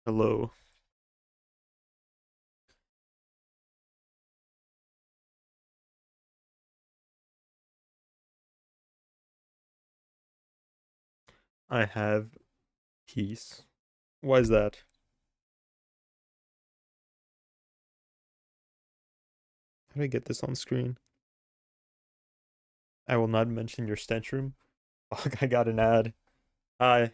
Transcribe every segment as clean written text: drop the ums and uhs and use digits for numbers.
Hello. I have peace. Why is that? How do I get this on screen? I will not mention your stench room. Fuck, I got an ad. Hi.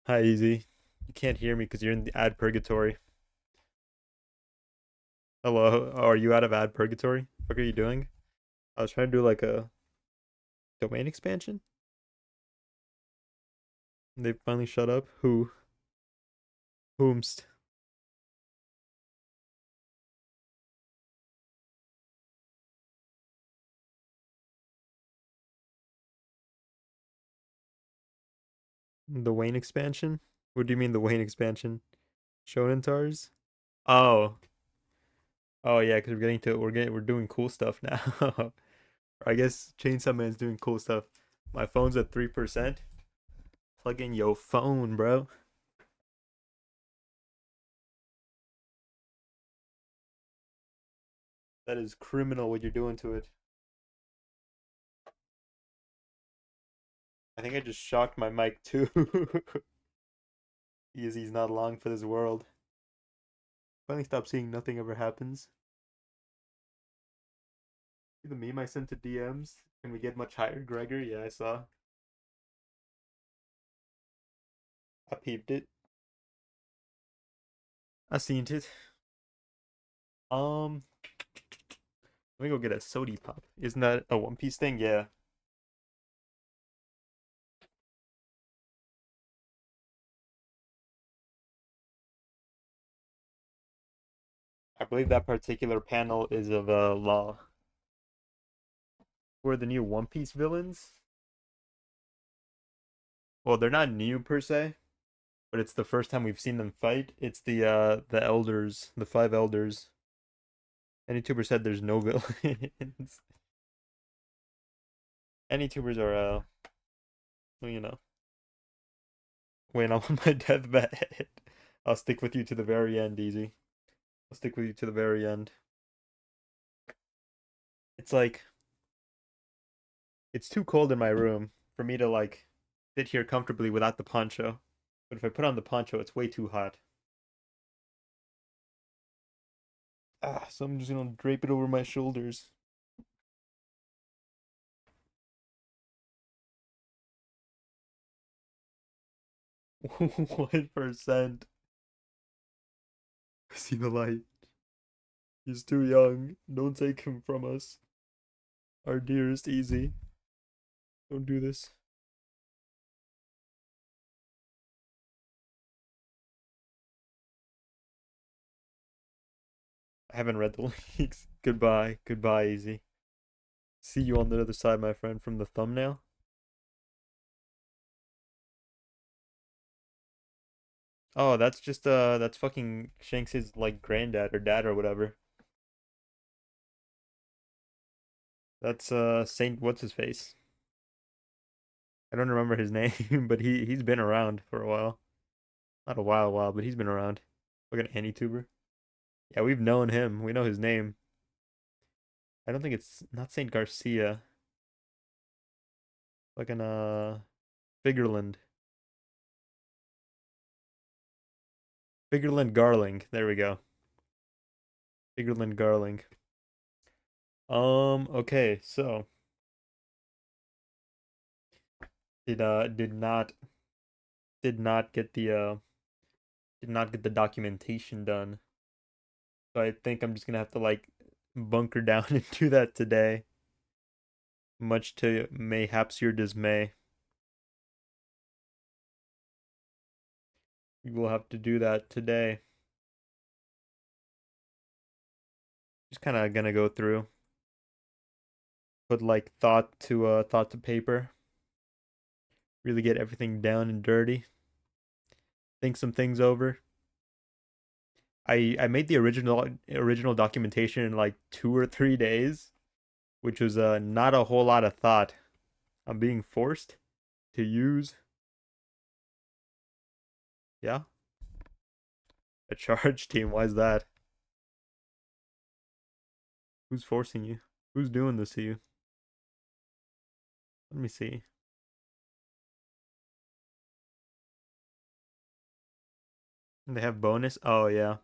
Hi, Easy. You can't hear me because you're in the ad purgatory. Hello. Oh, are you out of ad purgatory? What are you doing? I was trying to do like a domain expansion. They finally shut up. Who? Whomst? The Wayne expansion? What do you mean the Wayne expansion? Shonen Tars? Oh. Oh yeah, because we're doing cool stuff now. I guess Chainsaw Man's doing cool stuff. My phone's at 3%. Plug in your phone, bro. That is criminal what you're doing to it. I think I just shocked my mic too. He's not long for this world. Finally stop seeing nothing ever happens. See the meme I sent to DMs? Can we get much higher, Gregor? Yeah, I saw. I peeped it. I seen it. Um, Let me go get a sody pop. Isn't that a One Piece thing? Yeah. I believe that particular panel is of Law. Who are the new One Piece villains? Well, they're not new per se, but it's the first time we've seen them fight. It's the elders, the five elders. Any tuber said there's no villains. Any tubers are well, when I'm on my deathbed. I'll stick with you to the very end, Easy. I'll stick with you to the very end. It's like it's too cold in my room for me to like sit here comfortably without the poncho. But if I put on the poncho, it's way too hot. So I'm just gonna drape it over my shoulders. 1%. See the light. He's too young. Don't take him from us. Our dearest Easy. Don't do this. I haven't read the leaks. Goodbye. Goodbye, Easy. See you on the other side, my friend, from the thumbnail. Oh, that's fucking Shanks' like granddad or dad or whatever. That's Saint what's his face. I don't remember his name, but he's been around for a while. Not a while, but he's been around. Like an AnyTuber. Yeah, we've known him. We know his name. I don't think it's not Saint Garcia. Like an Figureland. Figureland Garling. There we go. Figureland Garling. Okay, so did did not get the did not get the documentation done. So I think I'm just gonna have to like bunker down and do that today. Much to mayhaps your dismay. We will have to do that today. Just kind of gonna go through, put like thought to paper, really get everything down and dirty, think some things over. I made the original documentation in like 2 or 3 days, which was not a whole lot of thought. I'm being forced to use Yeah? A charge team, why is that? Who's forcing you? Who's doing this to you? Let me see. They have bonus? Oh yeah.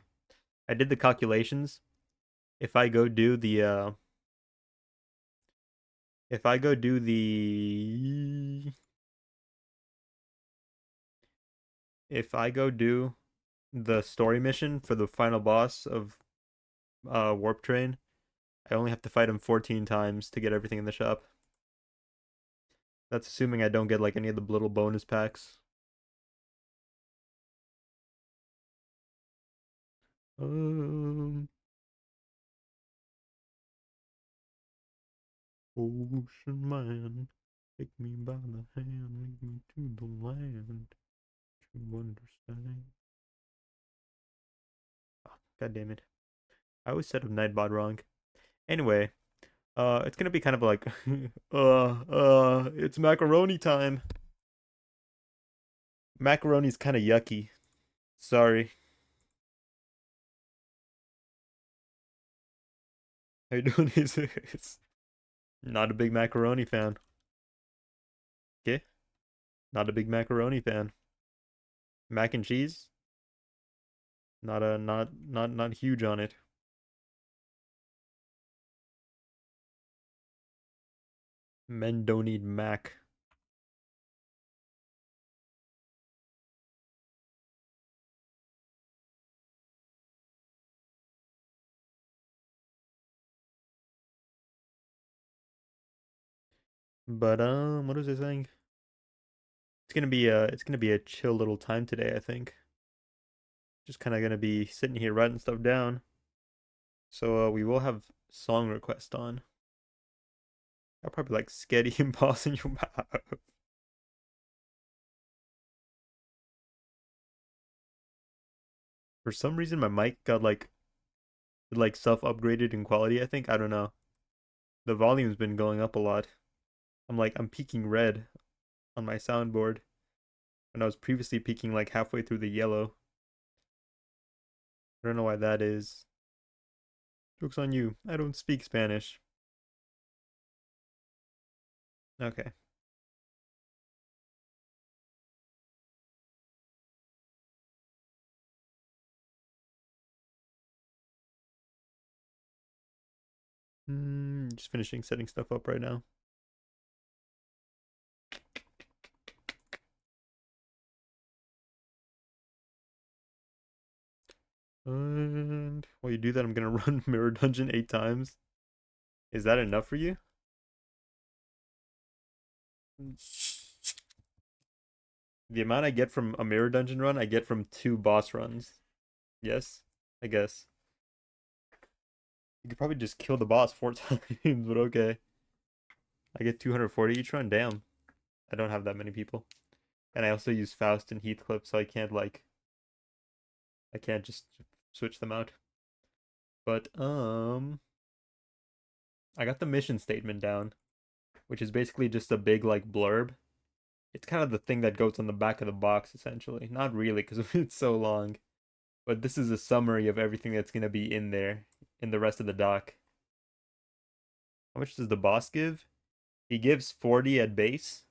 I did the calculations. If I go do the if I go do the if I go do the story mission for the final boss of Warp Train, I only have to fight him 14 times to get everything in the shop. That's assuming I don't get like any of the little bonus packs. Um, Ocean man, take me by the hand, lead me to the land to understand. Oh, God damn it. I always said Nightbot wrong. Anyway, it's gonna be kind of like, it's macaroni time. Macaroni's kind of yucky. Sorry. How you doing? Is not a big macaroni fan. Okay, not a big macaroni fan. Mac and cheese, not huge on it. Men don't eat mac. But what was I saying? It's gonna be a chill little time today, I think. Just kind of gonna be sitting here writing stuff down. So we will have song request on. I'll probably like sketty and boss in your mouth. For some reason my mic got like self upgraded in quality, I think. I don't know. The volume's been going up a lot. I'm peaking red on my soundboard when I was previously peaking like halfway through the yellow. I don't know why that is. Joke's on you. I don't speak Spanish. Okay. Just finishing setting stuff up right now. And while you do that, I'm gonna run Mirror Dungeon 8 times. Is that enough for you? The amount I get from a Mirror Dungeon run, I get from 2 boss runs. Yes, I guess. You could probably just kill the boss 4 times, but okay. I get 240 each run. Damn, I don't have that many people, and I also use Faust and Heathcliff, so I can't just switch them out. But I got the mission statement down, which is basically just a big like blurb. It's kind of the thing that goes on the back of the box, essentially. Not really, because it's so long. But this is a summary of everything that's gonna be in there in the rest of the doc. How much does the boss give? He gives 40 at base,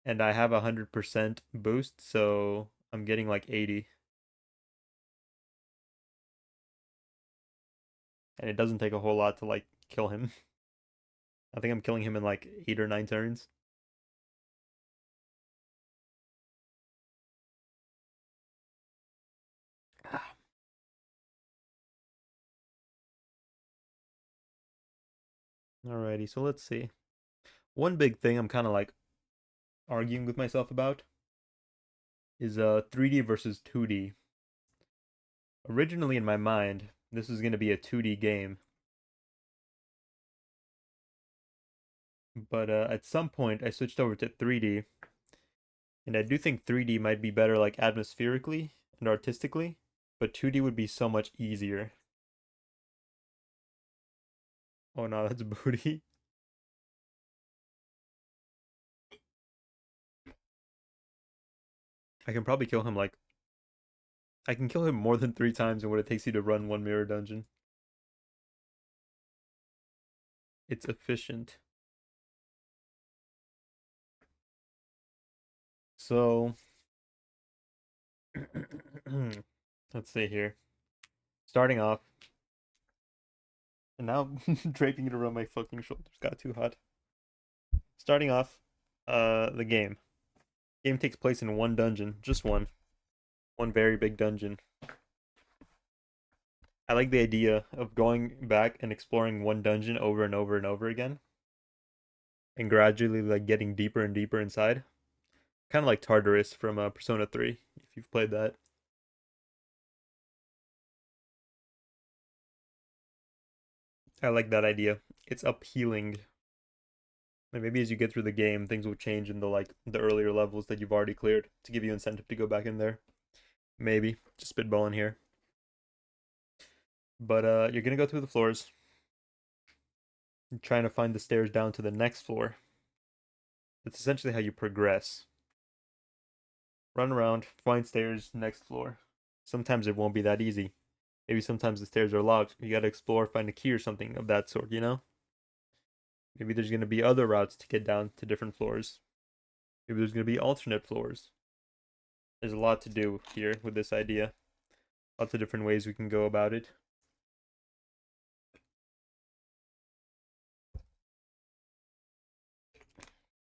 and I have 100% boost, so I'm getting like 80. And it doesn't take a whole lot to like kill him. I think I'm killing him in like 8 or 9 turns. Alrighty, so let's see. One big thing I'm kind of like arguing with myself about is 3D versus 2D. Originally in my mind, this was going to be a 2D game, but at some point I switched over to 3D, and I do think 3D might be better like atmospherically and artistically, but 2D would be so much easier. Oh no, that's booty. I can probably kill him like I can kill him more than 3 times in what it takes you to run one mirror dungeon. It's efficient. So, let's see here. Starting off, and now draping it around my fucking shoulders got too hot. Starting off, the game. Game takes place in one dungeon, just one very big dungeon. I like the idea of going back and exploring one dungeon over and over and over again, and gradually like getting deeper and deeper inside. Kind of like Tartarus from Persona 3, if you've played that. I like that idea. It's appealing. And maybe as you get through the game, things will change in the earlier levels that you've already cleared to give you incentive to go back in there. Maybe. Just spitballing here. But you're gonna go through the floors, trying to find the stairs down to the next floor. That's essentially how you progress. Run around, find stairs, next floor. Sometimes it won't be that easy. Maybe sometimes the stairs are locked. You gotta explore, find a key or something of that sort, you know? Maybe there's gonna be other routes to get down to different floors. Maybe there's gonna be alternate floors. There's a lot to do here with this idea. Lots of different ways we can go about it.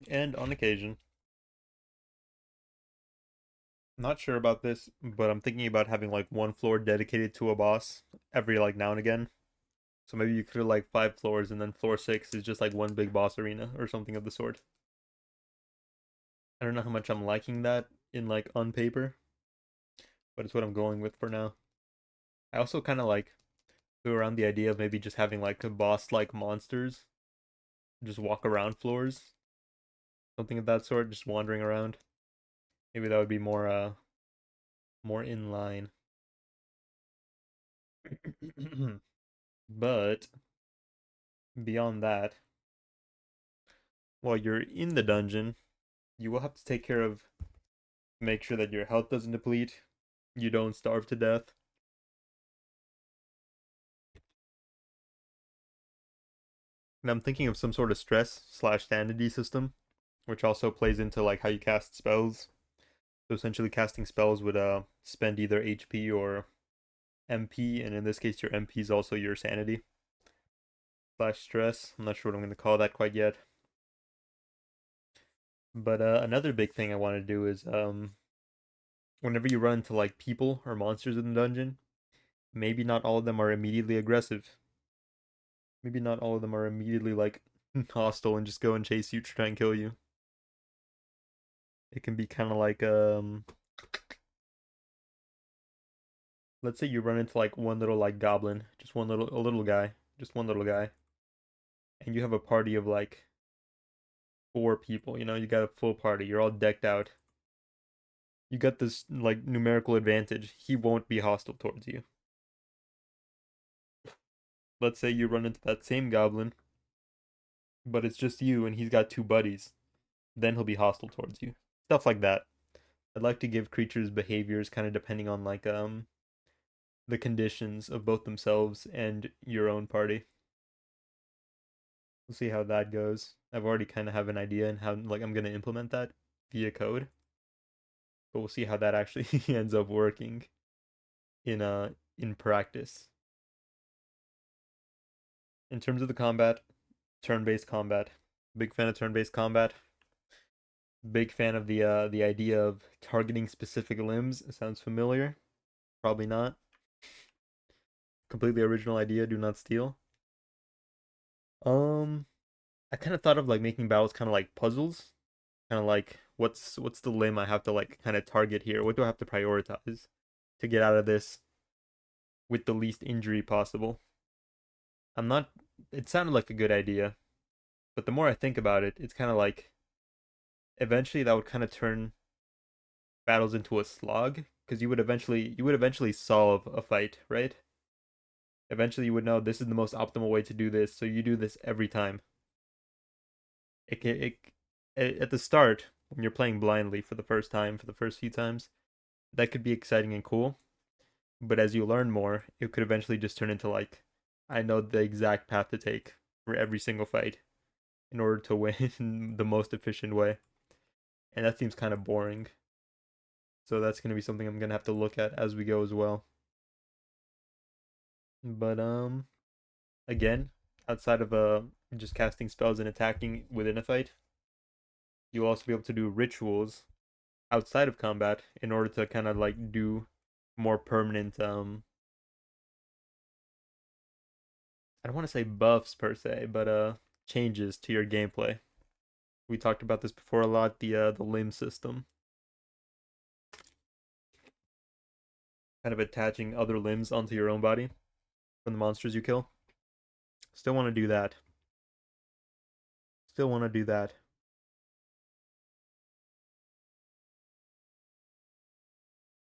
And on occasion, not sure about this, but I'm thinking about having like one floor dedicated to a boss every like now and again. So maybe you could have like 5 floors and then floor 6 is just like one big boss arena or something of the sort. I don't know how much I'm liking that in like on paper, but it's what I'm going with for now. I also kind of like threw around the idea of maybe just having like a boss like monsters just walk around floors, something of that sort, just wandering around. Maybe that would be more in line. But beyond that, while you're in the dungeon, you will have to take care of make sure that your health doesn't deplete, you don't starve to death. And I'm thinking of some sort of stress slash sanity system, which also plays into like how you cast spells. So essentially casting spells would spend either HP or MP, and in this case your MP is also your sanity slash stress. I'm not sure what I'm gonna call that quite yet. But another big thing I want to do is whenever you run into like people or monsters in the dungeon, maybe not all of them are immediately aggressive. Maybe not all of them are immediately like hostile and just go and chase you to try and kill you. It can be kind of like let's say you run into like one little like goblin, just one little a little guy, just one little guy, and you have a party of like 4 people. You know, you got a full party. You're all decked out. You got this like numerical advantage. He won't be hostile towards you. Let's say you run into that same goblin, but it's just you and he's got 2 buddies. Then he'll be hostile towards you. Stuff like that. I'd like to give creatures behaviors kind of depending on like the conditions of both themselves and your own party. We'll see how that goes. I've already kind of have an idea and how like I'm gonna implement that via code, but we'll see how that actually ends up working in practice. In terms of the combat, turn-based combat. Big fan of turn-based combat. Big fan of the idea of targeting specific limbs. It sounds familiar. Probably not. Completely original idea. Do not steal. Um, I kind of thought of like making battles kind of like puzzles. Kind of like what's the limb I have to like kind of target here? What do I have to prioritize to get out of this with the least injury possible? I'm not. It sounded like a good idea, but the more I think about it, it's kind of like eventually that would kind of turn battles into a slog because you would eventually solve a fight, right? Eventually you would know this is the most optimal way to do this, so you do this every time. At the start when you're playing blindly for the first time, for the first few times, that could be exciting and cool. But as you learn more, it could eventually just turn into like, I know the exact path to take for every single fight in order to win the most efficient way. And that seems kind of boring. So that's going to be something I'm going to have to look at as we go as well. But again, outside of just casting spells and attacking within a fight, you'll also be able to do rituals outside of combat in order to kind of like do more permanent I don't want to say buffs per se, but changes to your gameplay. We talked about this before a lot, the limb system. Kind of attaching other limbs onto your own body from the monsters you kill. Still want to do that. Still want to do that.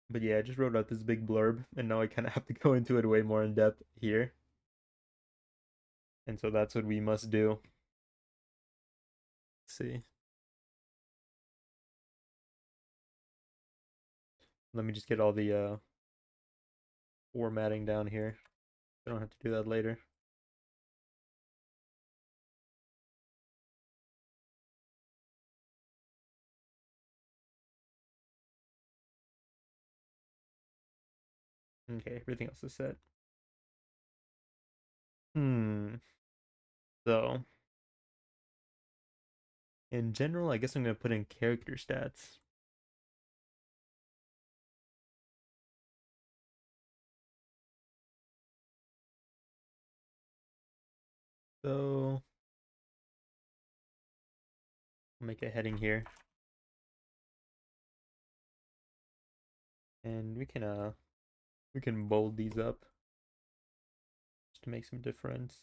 But yeah, I just wrote out this big blurb, and now I kind of have to go into it way more in depth here. And so that's what we must do. Let's see. Let me just get all the formatting down here. I don't have to do that later. Okay, everything else is set. So, in general, I guess I'm going to put in character stats. So, I'll make a heading here. And we can bold these up just to make some difference.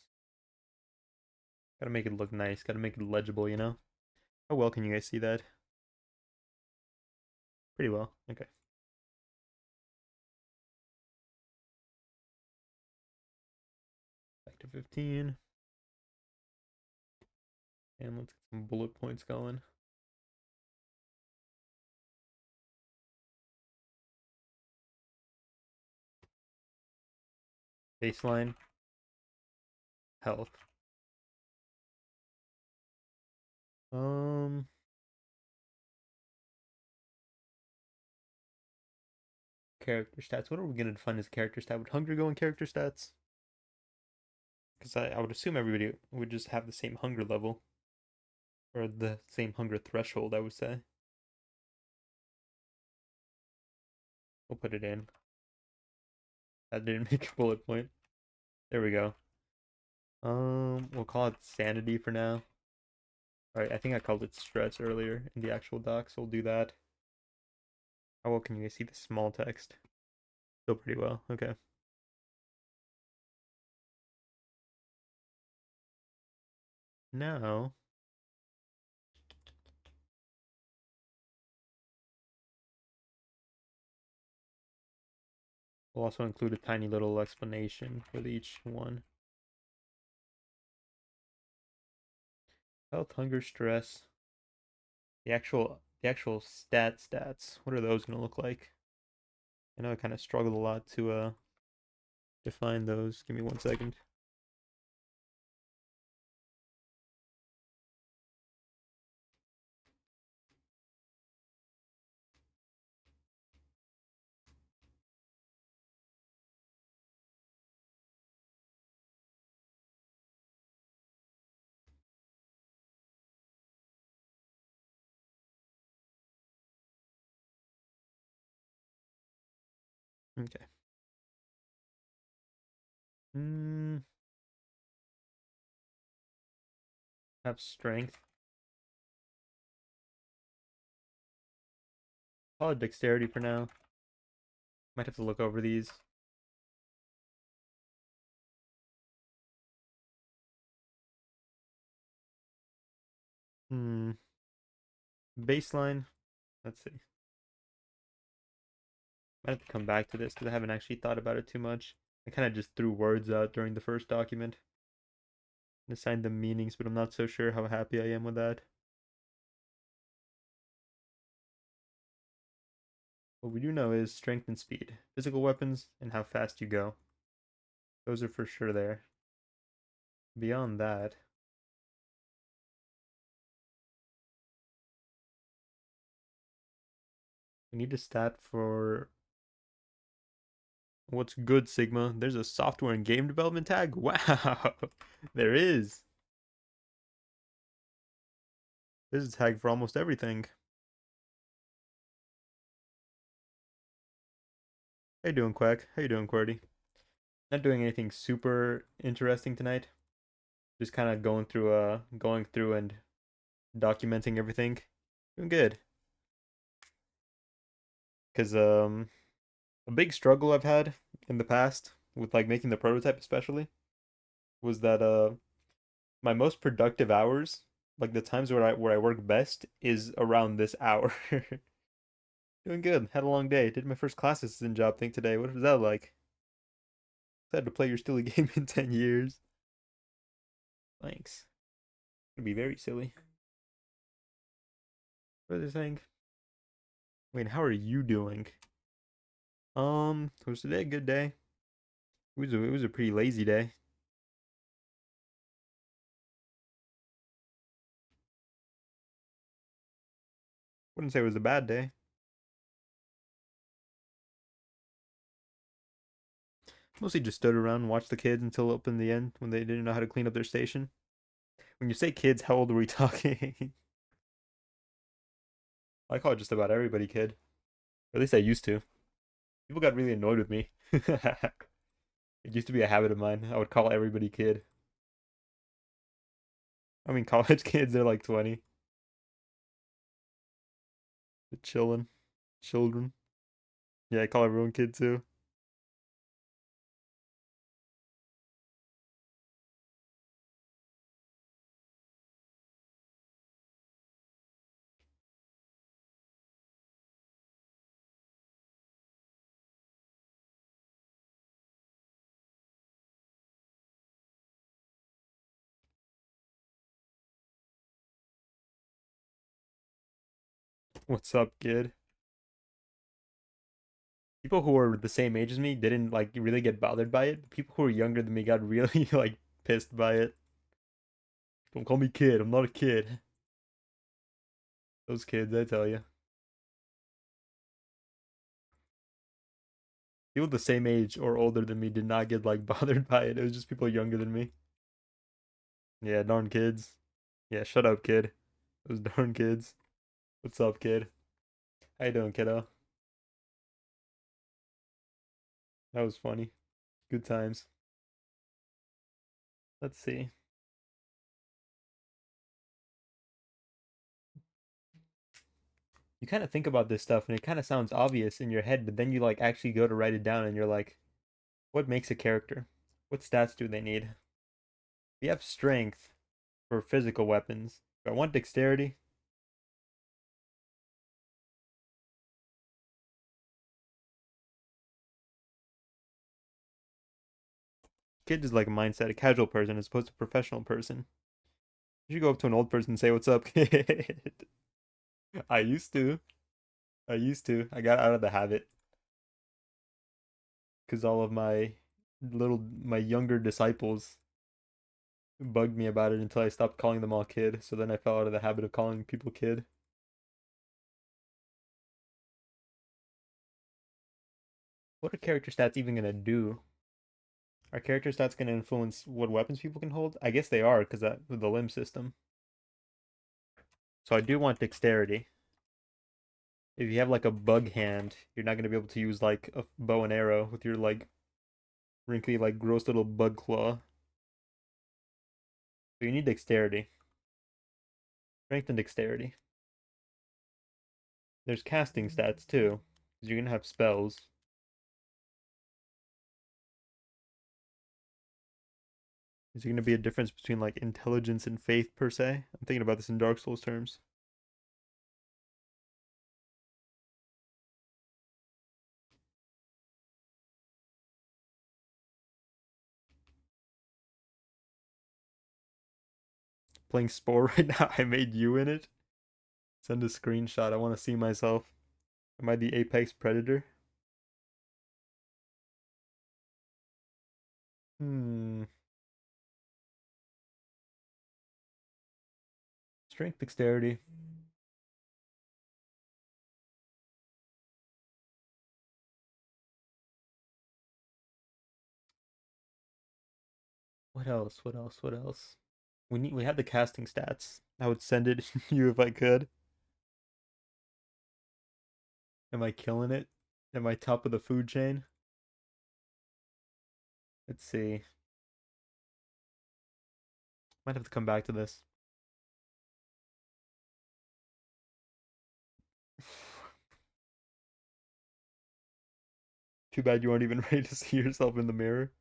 Gotta make it look nice, gotta make it legible, you know? How well can you guys see that? Pretty well. Okay. Back to 15. And let's get some bullet points going. Baseline. Health. Um, Character stats. What are we gonna define as character stat? Would hunger go in character stats? Because I would assume everybody would just have the same hunger level. Or the same hunger threshold, I would say. We'll put it in. That didn't make a bullet point. There we go. We'll call it sanity for now. Alright, I think I called it stress earlier in the actual doc, so we'll do that. How well can you guys see the small text? Still pretty well, okay. Now, we'll also include a tiny little explanation with each one. Health, hunger, stress. The actual stats. What are those gonna look like? I know I kind of struggled a lot to define those. Give me 1 second. Okay. Hmm. Have strength. Call it dexterity for now. Might have to look over these. Hmm. Baseline. Let's see. Might have to come back to this because I haven't actually thought about it too much. I kind of just threw words out during the first document and assigned them meanings, but I'm not so sure how happy I am with that. What we do know is strength and speed, physical weapons, and how fast you go. Those are for sure there. Beyond that, we need a stat for what's good, Sigma. There's a software and game development tag. Wow, there is. There's a tag for almost everything. How you doing, Quack? How you doing, QWERTY? Not doing anything super interesting tonight. Just kind of going through and documenting everything. Doing good. Cause a big struggle I've had in the past with like making the prototype especially was that my most productive hours, like the times where I work best is around this hour. Doing good. Had a long day. Did my first class assistant job thing today. What was that like? Had to play your silly game in 10 years. Thanks. It'd be very silly. What was I saying? Wait, how are you doing? Was today a good day? It was a pretty lazy day. Wouldn't say it was a bad day. Mostly just stood around and watched the kids until up in the end when they didn't know how to clean up their station. When you say kids, how old are we talking? I call it just about everybody kid. Or at least I used to. People got really annoyed with me. It used to be a habit of mine. I would call everybody kid. I mean, college kids, they're like 20. They're chilling. Children. Yeah, I call everyone kid too. What's up, kid? People who were the same age as me didn't like really get bothered by it. People who were younger than me got really like pissed by it. Don't call me kid. I'm not a kid. Those kids, I tell you. People the same age or older than me did not get like bothered by it. It was just people younger than me. Yeah, darn kids. Yeah, shut up, kid. Those darn kids. What's up, kid? How you doing, kiddo? That was funny. Good times. Let's see. You kind of think about this stuff and it kind of sounds obvious in your head, but then you like actually go to write it down and you're like, what makes a character? What stats do they need? We have strength for physical weapons. Do I want dexterity? Kid is like a mindset, a casual person as opposed to a professional person. You should go up to an old person and say, what's up, kid? I used to. I used to. I got out of the habit because all of my younger disciples bugged me about it until I stopped calling them all kid. So then I fell out of the habit of calling people kid. What are character stats even gonna do? Are character stats gonna influence what weapons people can hold? I guess they are because that with the limb system. So I do want dexterity. If you have like a bug hand, you're not gonna be able to use like a bow and arrow with your like wrinkly, like gross little bug claw. So you need dexterity. Strength and dexterity. There's casting stats too, because you're gonna have spells. Is there gonna be a difference between like intelligence and faith per se? I'm thinking about this in Dark Souls terms. Playing Spore right now. I made you in it. Send a screenshot. I want to see myself. Am I the apex predator? Hmm. Strength, dexterity. What else? What else? What else? We have the casting stats. I would send it to you if I could. Am I killing it? Am I top of the food chain? Let's see. Might have to come back to this. Too bad you aren't even ready to see yourself in the mirror.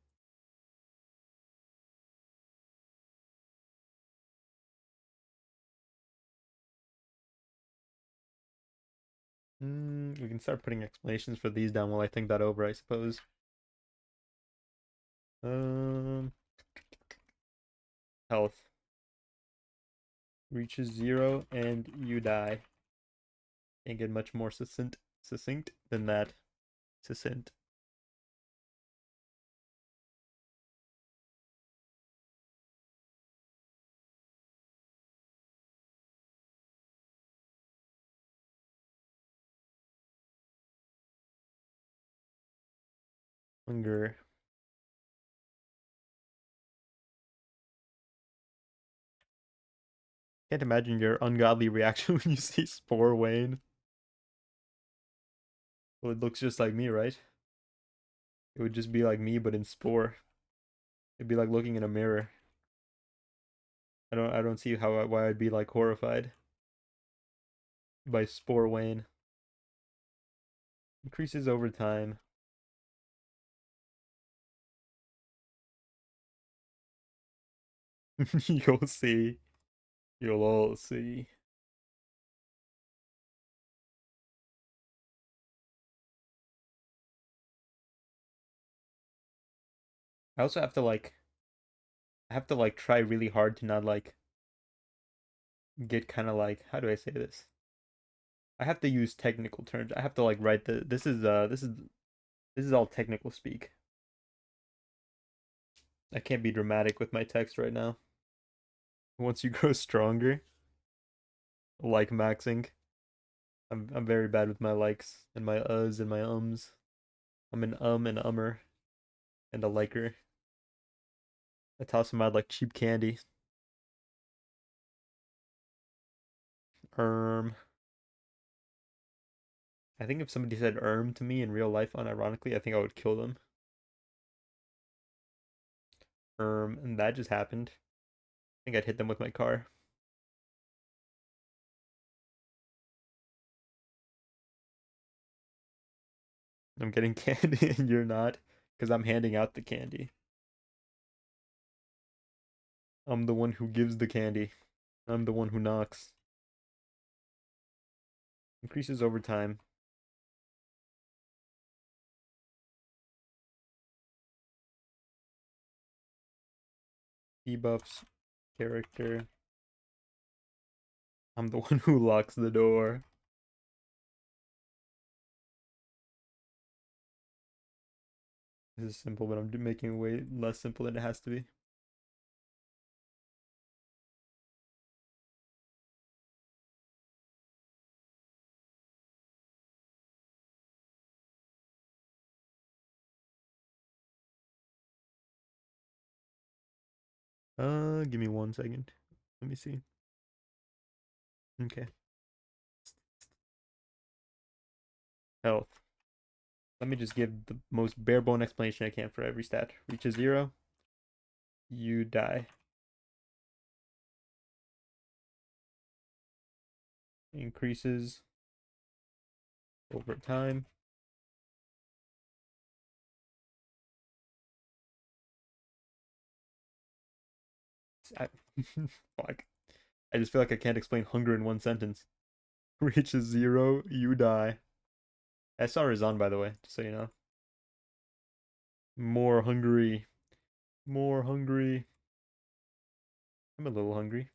We can start putting explanations for these down while I think that over, I suppose. Um, Health reaches 0 and you die. Can't get much more succinct than that. Succinct. Hunger. Can't imagine your ungodly reaction when you see Spore Wayne. Well, it looks just like me, right? It would just be like me, but in Spore. It'd be like looking in a mirror. I don't see why I'd be like horrified by Spore Wayne. Increases over time. You'll see. You'll all see. I also have to like try really hard to not like get kind of like, how do I say this? I have to use technical terms. I have to like write this is all technical speak. I can't be dramatic with my text right now. Once you grow stronger, like maxing. I'm very bad with my likes and my uhs and my ums. I'm an and ummer and a liker. I toss them out like cheap candy. Um, I think if somebody said to me in real life, unironically, I think I would kill them. And that just happened. I think I'd hit them with my car. I'm getting candy and you're not, because I'm handing out the candy. I'm the one who gives the candy. I'm the one who knocks. Increases over time. Debuffs. Character. I'm the one who locks the door. This is simple, but I'm making it way less simple than it has to be. Give me 1 second. Let me see. Okay. Health. Let me just give the most bare bone explanation I can for every stat. Reaches 0, you die. Increases over time. I, fuck. I just feel like I can't explain hunger in 1 sentence. Reaches 0, you die. SR is on, by the way, just so you know. More hungry. More hungry. I'm a little hungry.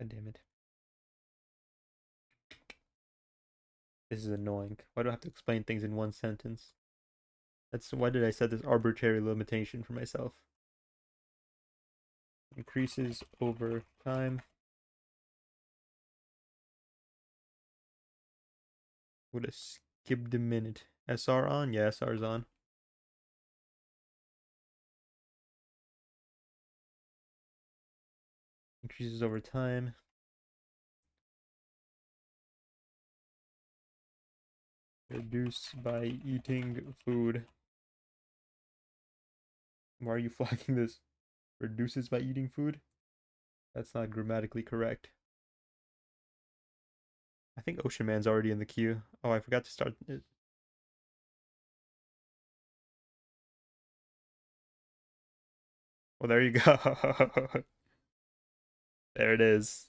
God damn it. This is annoying. Why do I have to explain things in one sentence? That's why did I set this arbitrary limitation for myself? Increases over time. Would have skipped a minute. SR on? Yeah, SR's on. Increases over time. Reduce by eating food. Why are you flagging this? Reduces by eating food? That's not grammatically correct. I think Ocean Man's already in the queue. Oh, I forgot to start it. Well, there you go. There it is.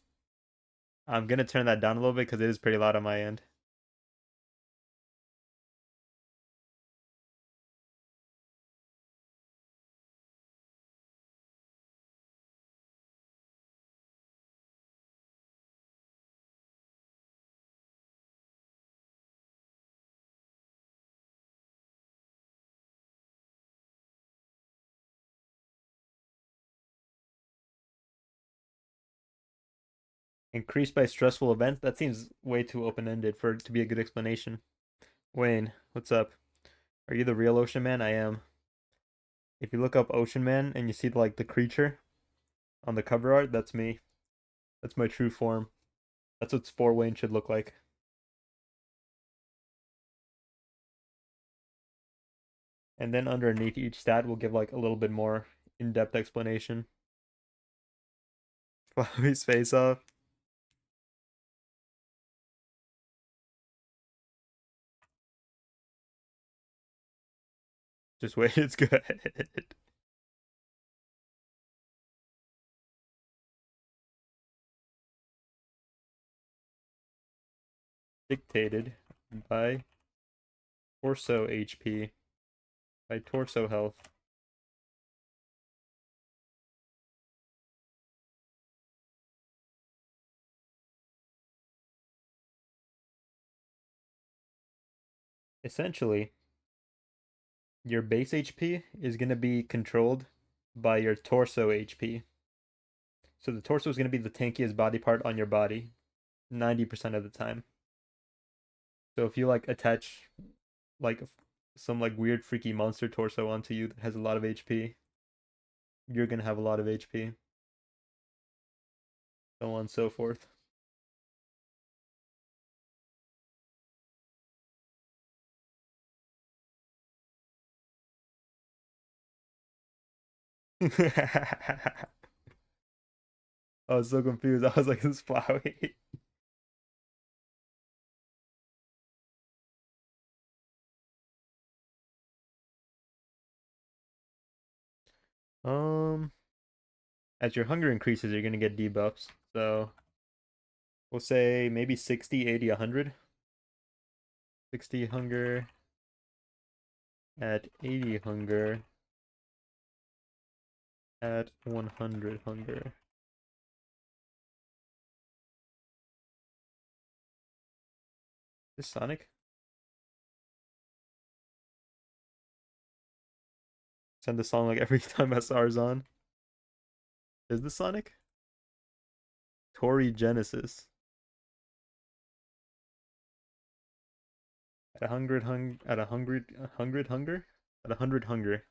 I'm gonna turn that down a little bit because it is pretty loud on my end. Increased by stressful events? That seems way too open-ended for it to be a good explanation. Wayne, what's up? Are you the real Ocean Man? I am. If you look up Ocean Man and you see like the creature on the cover art, that's me. That's my true form. That's what Spore Wayne should look like. And then underneath each stat, we'll give like a little bit more in-depth explanation. Flowey's face off. Just wait, it's good. Dictated by torso HP, by torso health. Essentially, your base HP is going to be controlled by your torso HP. So the torso is going to be the tankiest body part on your body 90% of the time. So if you like attach like some like weird freaky monster torso onto you that has a lot of HP, you're going to have a lot of HP. So on and so forth. I was so confused. I was like, this is Flowey. Um, as your hunger increases, you're gonna get debuffs. So we'll say maybe 60, 80, 100. 60 hunger at 80 hunger at 100 hunger. Is this Sonic? Send the song like every time SR's on. Is this Sonic? Tori Genesis. At 100 at 100 hunger? At 100 hunger.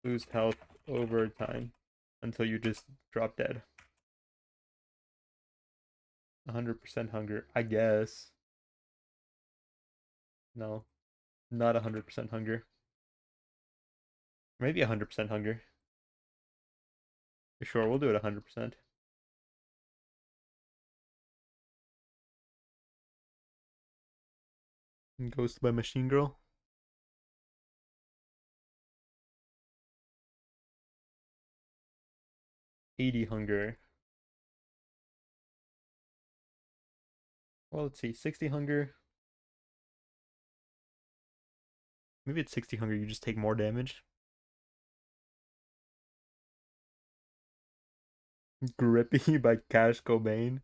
Lose health over time until you just drop dead. 100% hunger, I guess. No, not 100% hunger. Maybe 100% hunger. Sure, we'll do it 100%. Ghost by Machine Girl. 80 hunger. Well, let's see. 60 hunger. Maybe it's 60 hunger. You just take more damage. Grippy by Cash Cobain.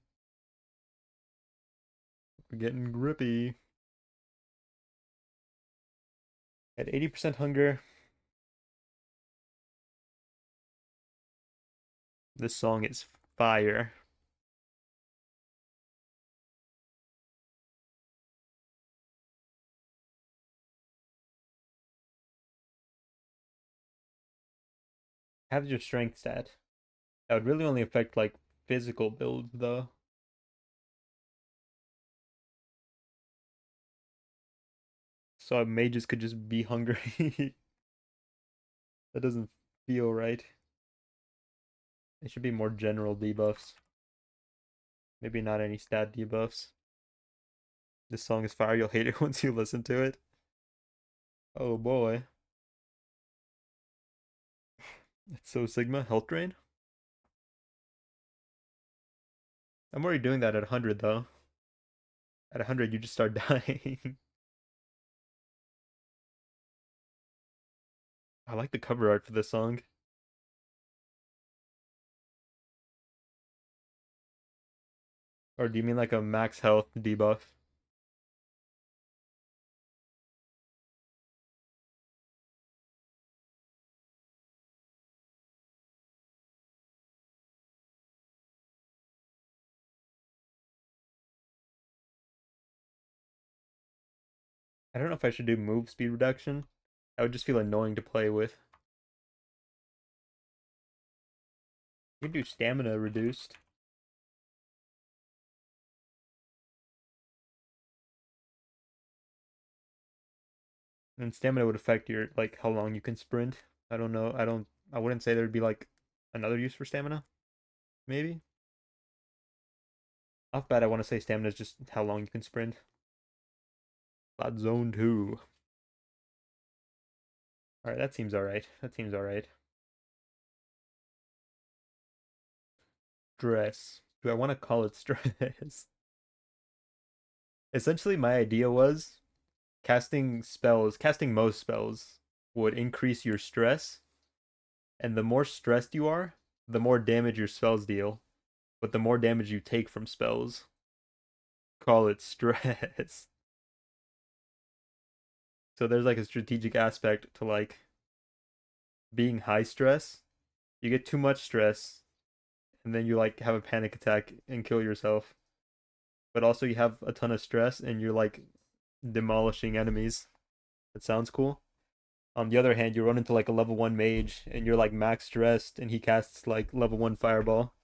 We're getting grippy. At 80% hunger, this song is fire. How's your strength stat? That would really only affect like physical builds though. So mages could just be hungry. That doesn't feel right. It should be more general debuffs. Maybe not any stat debuffs. This song is fire. You'll hate it once you listen to it. Oh boy. It's so Sigma. Health drain? I'm already doing that at 100 though. At 100 you just start dying. I like the cover art for this song. Or do you mean like a max health debuff? I don't know if I should do move speed reduction. That would just feel annoying to play with. You can do stamina reduced. And stamina would affect your like how long you can sprint. I don't know. I wouldn't say there'd be like another use for stamina. Maybe. Off bat I want to say stamina is just how long you can sprint. But zone 2. Alright, that seems alright. That seems alright. Stress. Do I want to call it stress? Essentially my idea was casting most spells would increase your stress, and the more stressed you are, the more damage your spells deal. But the more damage you take from spells, call it stress. So there's like a strategic aspect to like being high stress. You get too much stress, and then you like have a panic attack and kill yourself. But also you have a ton of stress and you're like demolishing enemies. That sounds cool. On the other hand, you run into like a level 1 mage and you're like max stressed and he casts like level 1 fireball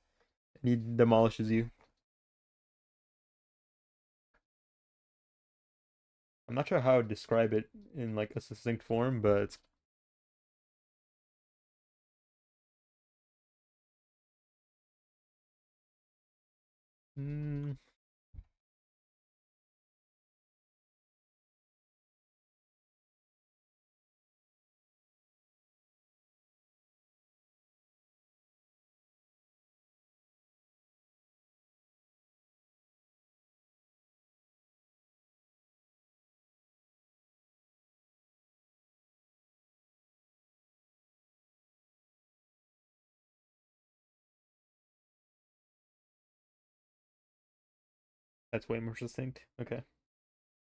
and he demolishes you. I'm not sure how I would describe it in like a succinct form, but mm, that's way more succinct. Okay.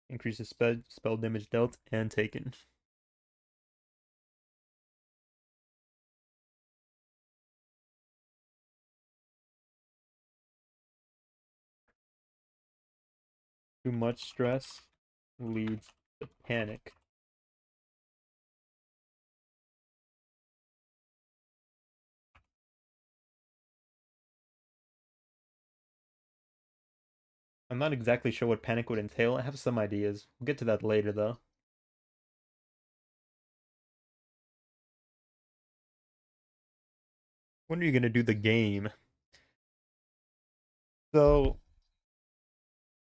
Increases spell damage dealt and taken. Too much stress leads to panic. I'm not exactly sure what panic would entail. I have some ideas. We'll get to that later though. When are you gonna do the game? So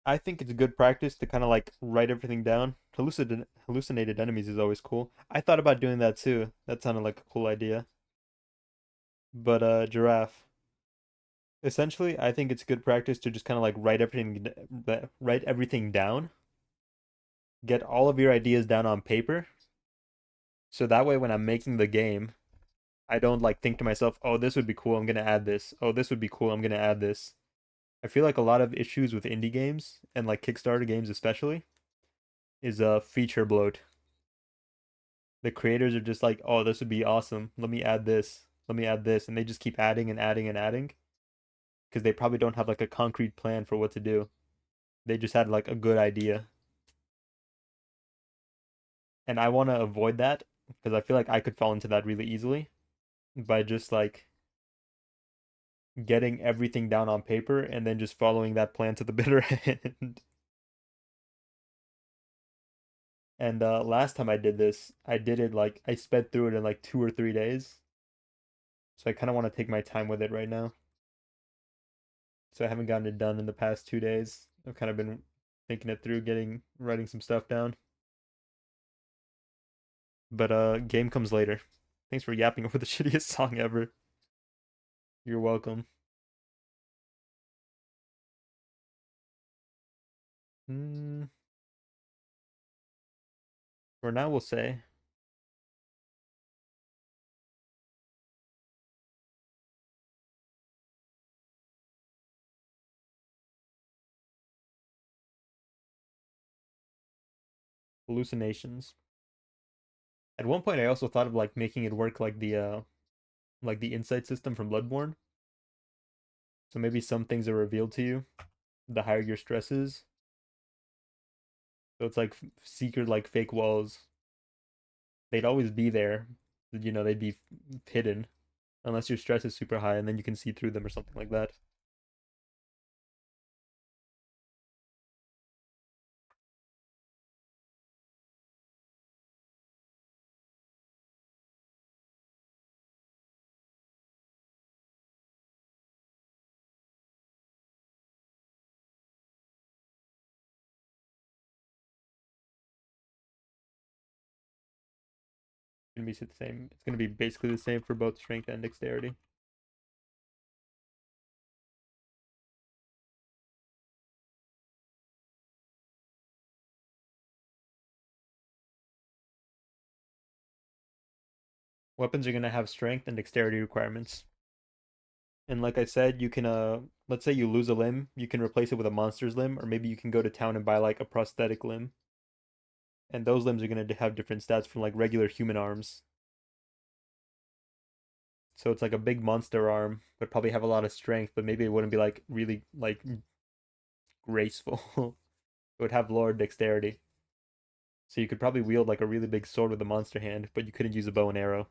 I think it's good practice to kind of like write everything down. Hallucinated enemies is always cool. I thought about doing that too. That sounded like a cool idea. But giraffe. Essentially, I think it's good practice to just kind of like write everything down. Get all of your ideas down on paper. So that way when I'm making the game, I don't like think to myself, oh, this would be cool, I'm gonna add this. Oh, this would be cool, I'm gonna add this. I feel like a lot of issues with indie games and like Kickstarter games especially is feature bloat. The creators are just like, oh, this would be awesome. Let me add this. Let me add this, and they just keep adding and adding and adding because they probably don't have like a concrete plan for what to do. They just had like a good idea. And I want to avoid that because I feel like I could fall into that really easily by just like getting everything down on paper and then just following that plan to the bitter end. And last time I did this, I did it like I sped through it in like 2 or 3 days. So I kind of want to take my time with it right now. So I haven't gotten it done in the past 2 days. I've kind of been thinking it through, writing some stuff down. But game comes later. Thanks for yapping over the shittiest song ever. You're welcome. Hmm. For now, we'll say hallucinations. At one point, I also thought of like making it work like the insight system from Bloodborne. So maybe some things are revealed to you the higher your stress is. So it's like secret like fake walls. They'd always be there. They'd be hidden unless your stress is super high and then you can see through them or something like that. It's gonna be the same. It's gonna be basically the same for both strength and dexterity. Weapons are gonna have strength and dexterity requirements. And like I said, you can let's say you lose a limb, you can replace it with a monster's limb, or maybe you can go to town and buy like a prosthetic limb. And those limbs are gonna have different stats from like regular human arms. So it's like a big monster arm, but probably have a lot of strength, but maybe it wouldn't be like really like graceful. It would have lower dexterity. So you could probably wield like a really big sword with a monster hand, but you couldn't use a bow and arrow.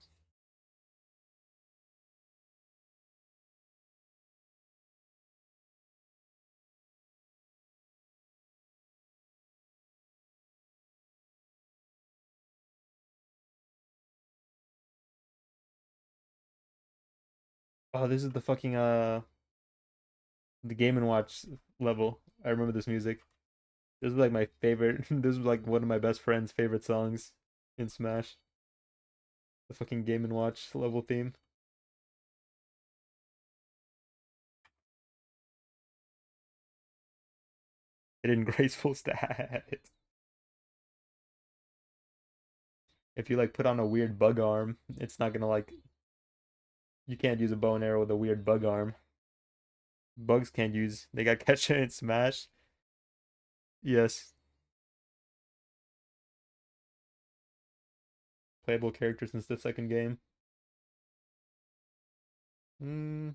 Oh, this is the fucking the Game and Watch level. I remember this music. This is like my favorite. This was like one of my best friend's favorite songs in Smash. The fucking Game and Watch level theme. It in graceful stat. If you like put on a weird bug arm, it's not gonna like you can't use a bow and arrow with a weird bug arm. Bugs can't use. They got Kesha in Smash. Yes, playable character since the second game. Hmm.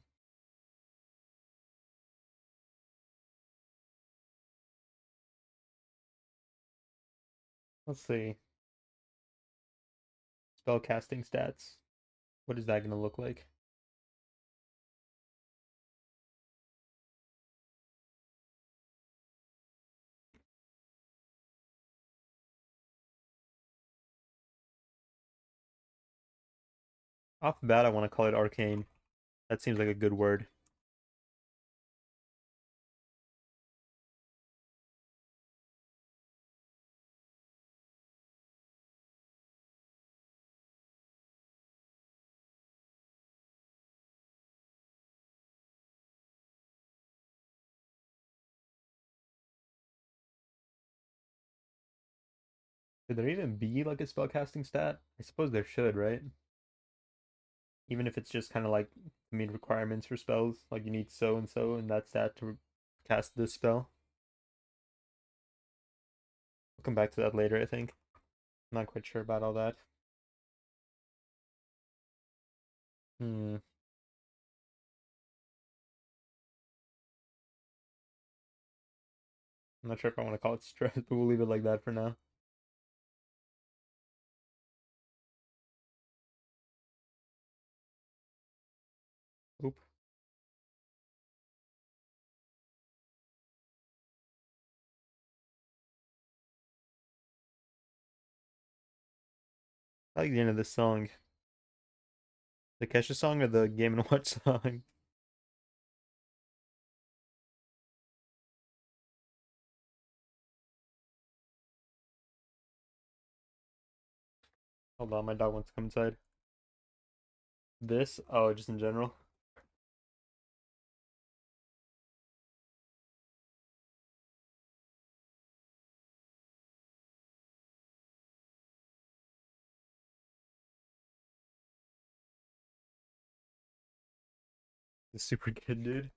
Let's see. Spell casting stats. What is that gonna look like? Off the bat, I want to call it arcane. That seems like a good word. Should there even be like a spellcasting stat? I suppose there should, right? even if it's just kind of like main requirements for spells, like you need so and that stat to cast this spell. We'll come back to that later, I think. I'm not quite sure about all that. Hmm. I'm not sure if I want to call it stress, but we'll leave it like that for now. Oop. I like the end of this song. The Kesha song or the Game and Watch song? Hold on, my dog wants to come inside. This? Oh, just in general. It's super good, dude.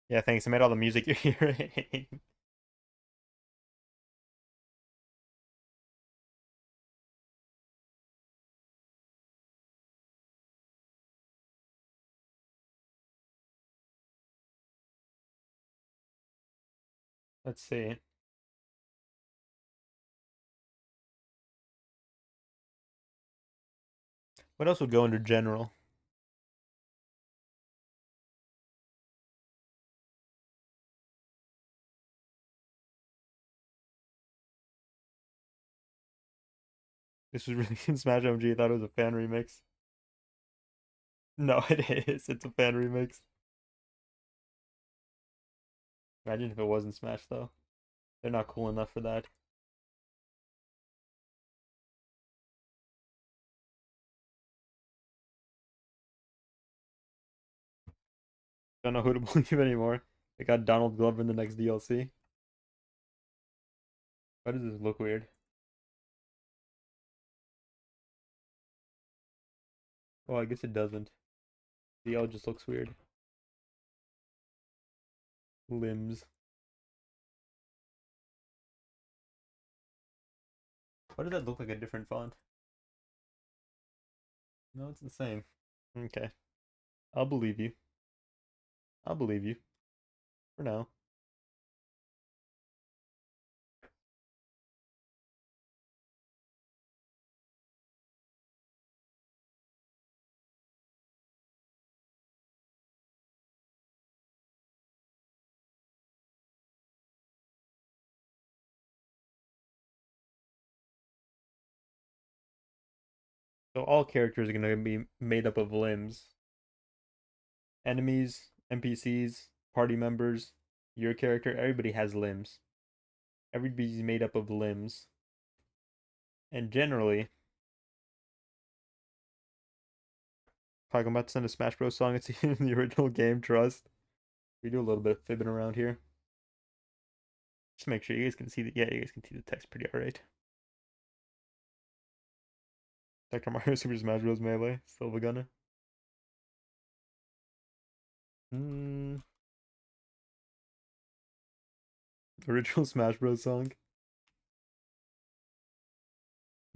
Yeah, thanks. I made all the music you're hearing. Let's see. What else would go under general? This was really in Smash MG. I thought it was a fan remix. No, it is. It's a fan remix. Imagine if it wasn't Smash though. They're not cool enough for that. Don't know who to believe anymore. They got Donald Glover in the next DLC. Why does this look weird? Oh, I guess it doesn't. The L just looks weird. Limbs. Why does that look like a different font? No, it's the same. Okay. I'll believe you. I'll believe you. For now. So all characters are gonna be made up of limbs. Enemies, NPCs, party members, your character, everybody has limbs. Everybody's made up of limbs. And generally, talking about to send a Smash Bros. Song, it's in the original game, trust. We do a little bit of fibbing around here. Just make sure you guys can see the you guys can see the text pretty alright. Dr. Mario Super Smash Bros. Melee, Silva Gunner. Hmm. Original Smash Bros. Song.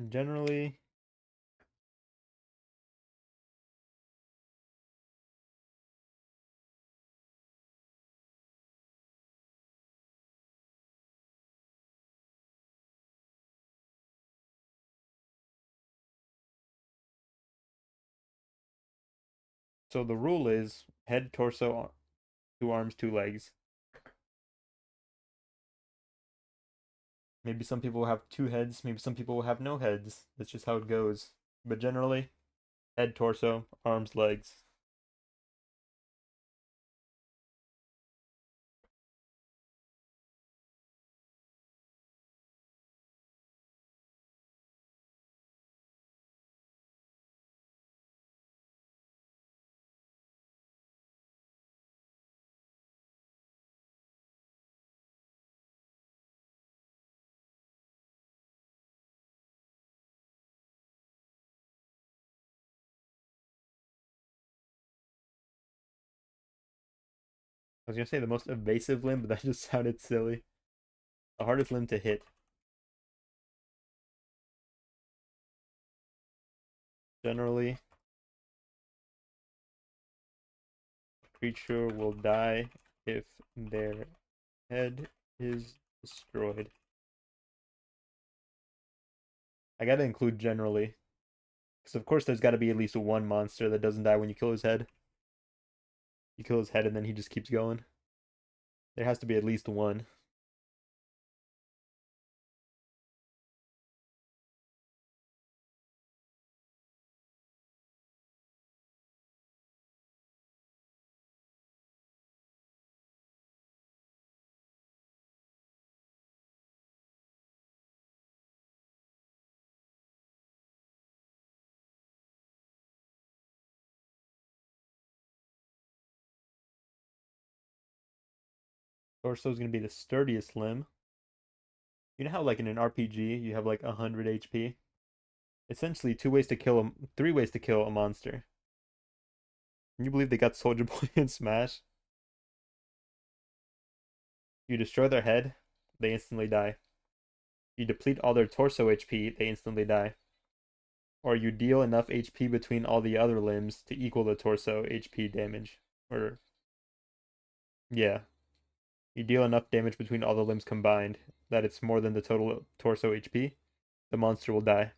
Generally, so the rule is head, torso, two arms, two legs. Maybe some people will have two heads, maybe some people will have no heads. That's just how it goes. But generally, head, torso, arms, legs. I was gonna say the most evasive limb, but that just sounded silly. The hardest limb to hit. Generally, creature will die if their head is destroyed. I gotta include generally, because of course there's gotta be at least one monster that doesn't die when you kill his head. You kill his head and then he just keeps going. There has to be at least one. Torso is gonna be the sturdiest limb. You know how like in an RPG you have like 100 HP? Essentially three ways to kill a monster. Can you believe they got Soldier Boy in Smash? You destroy their head, they instantly die. You deplete all their torso HP, they instantly die. Or you deal enough HP between all the other limbs to equal the torso HP damage. Or, yeah, you deal enough damage between all the limbs combined that it's more than the total torso HP, the monster will die.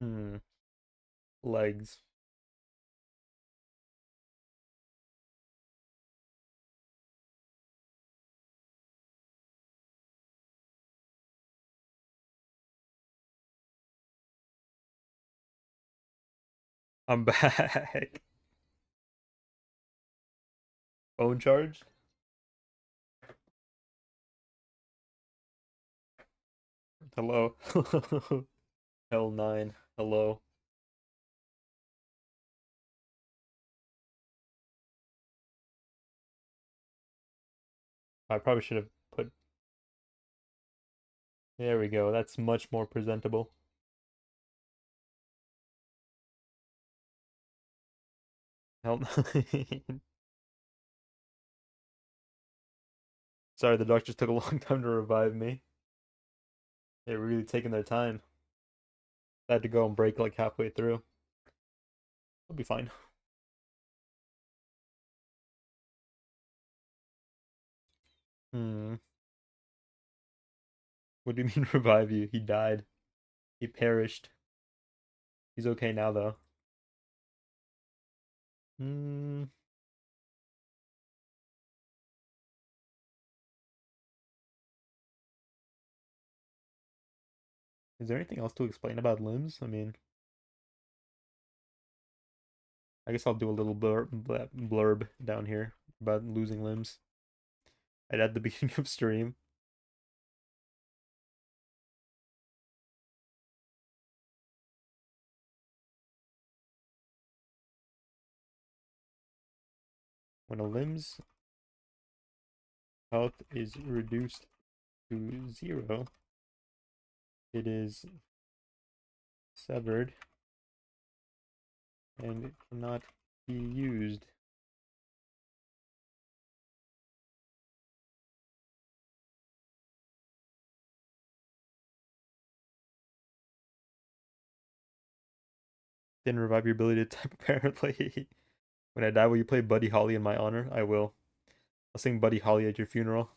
Hmm. Legs. I'm back. Bone charge? Hello. L9. Hello. I probably should have put. There we go. That's much more presentable. L9. Sorry, the doctors took a long time to revive me. They're really taking their time. I had to go and break like halfway through. I'll be fine. Hmm. What do you mean revive you? He died. He perished. He's okay now though. Hmm. Is there anything else to explain about limbs? I mean, I guess I'll do a little blurb down here about losing limbs. Right at the beginning of stream. When a limb's health is reduced to 0, it is severed and it cannot be used. Didn't revive your ability to type apparently. When I die, will you play Buddy Holly in my honor? I will. I'll sing Buddy Holly at your funeral.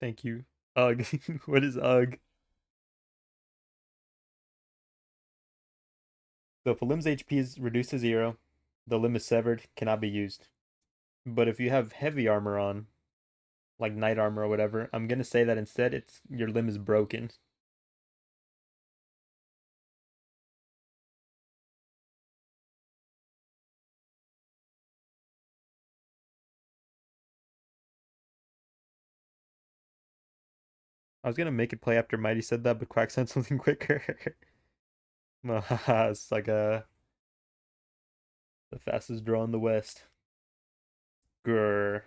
Thank you. Ugh. What is ugh? So if a limb's HP is reduced to 0, the limb is severed, cannot be used. But if you have heavy armor on, like knight armor or whatever, I'm gonna say that instead it's your limb is broken. I was gonna make it play after Mighty said that, but Quack said something quicker. It's like the fastest draw in the West. Grr.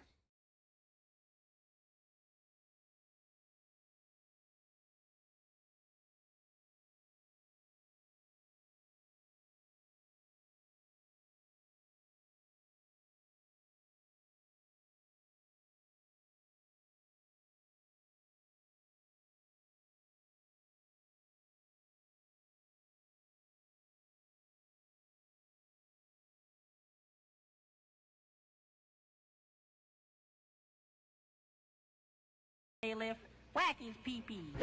Bailiff, whack his pee-pee.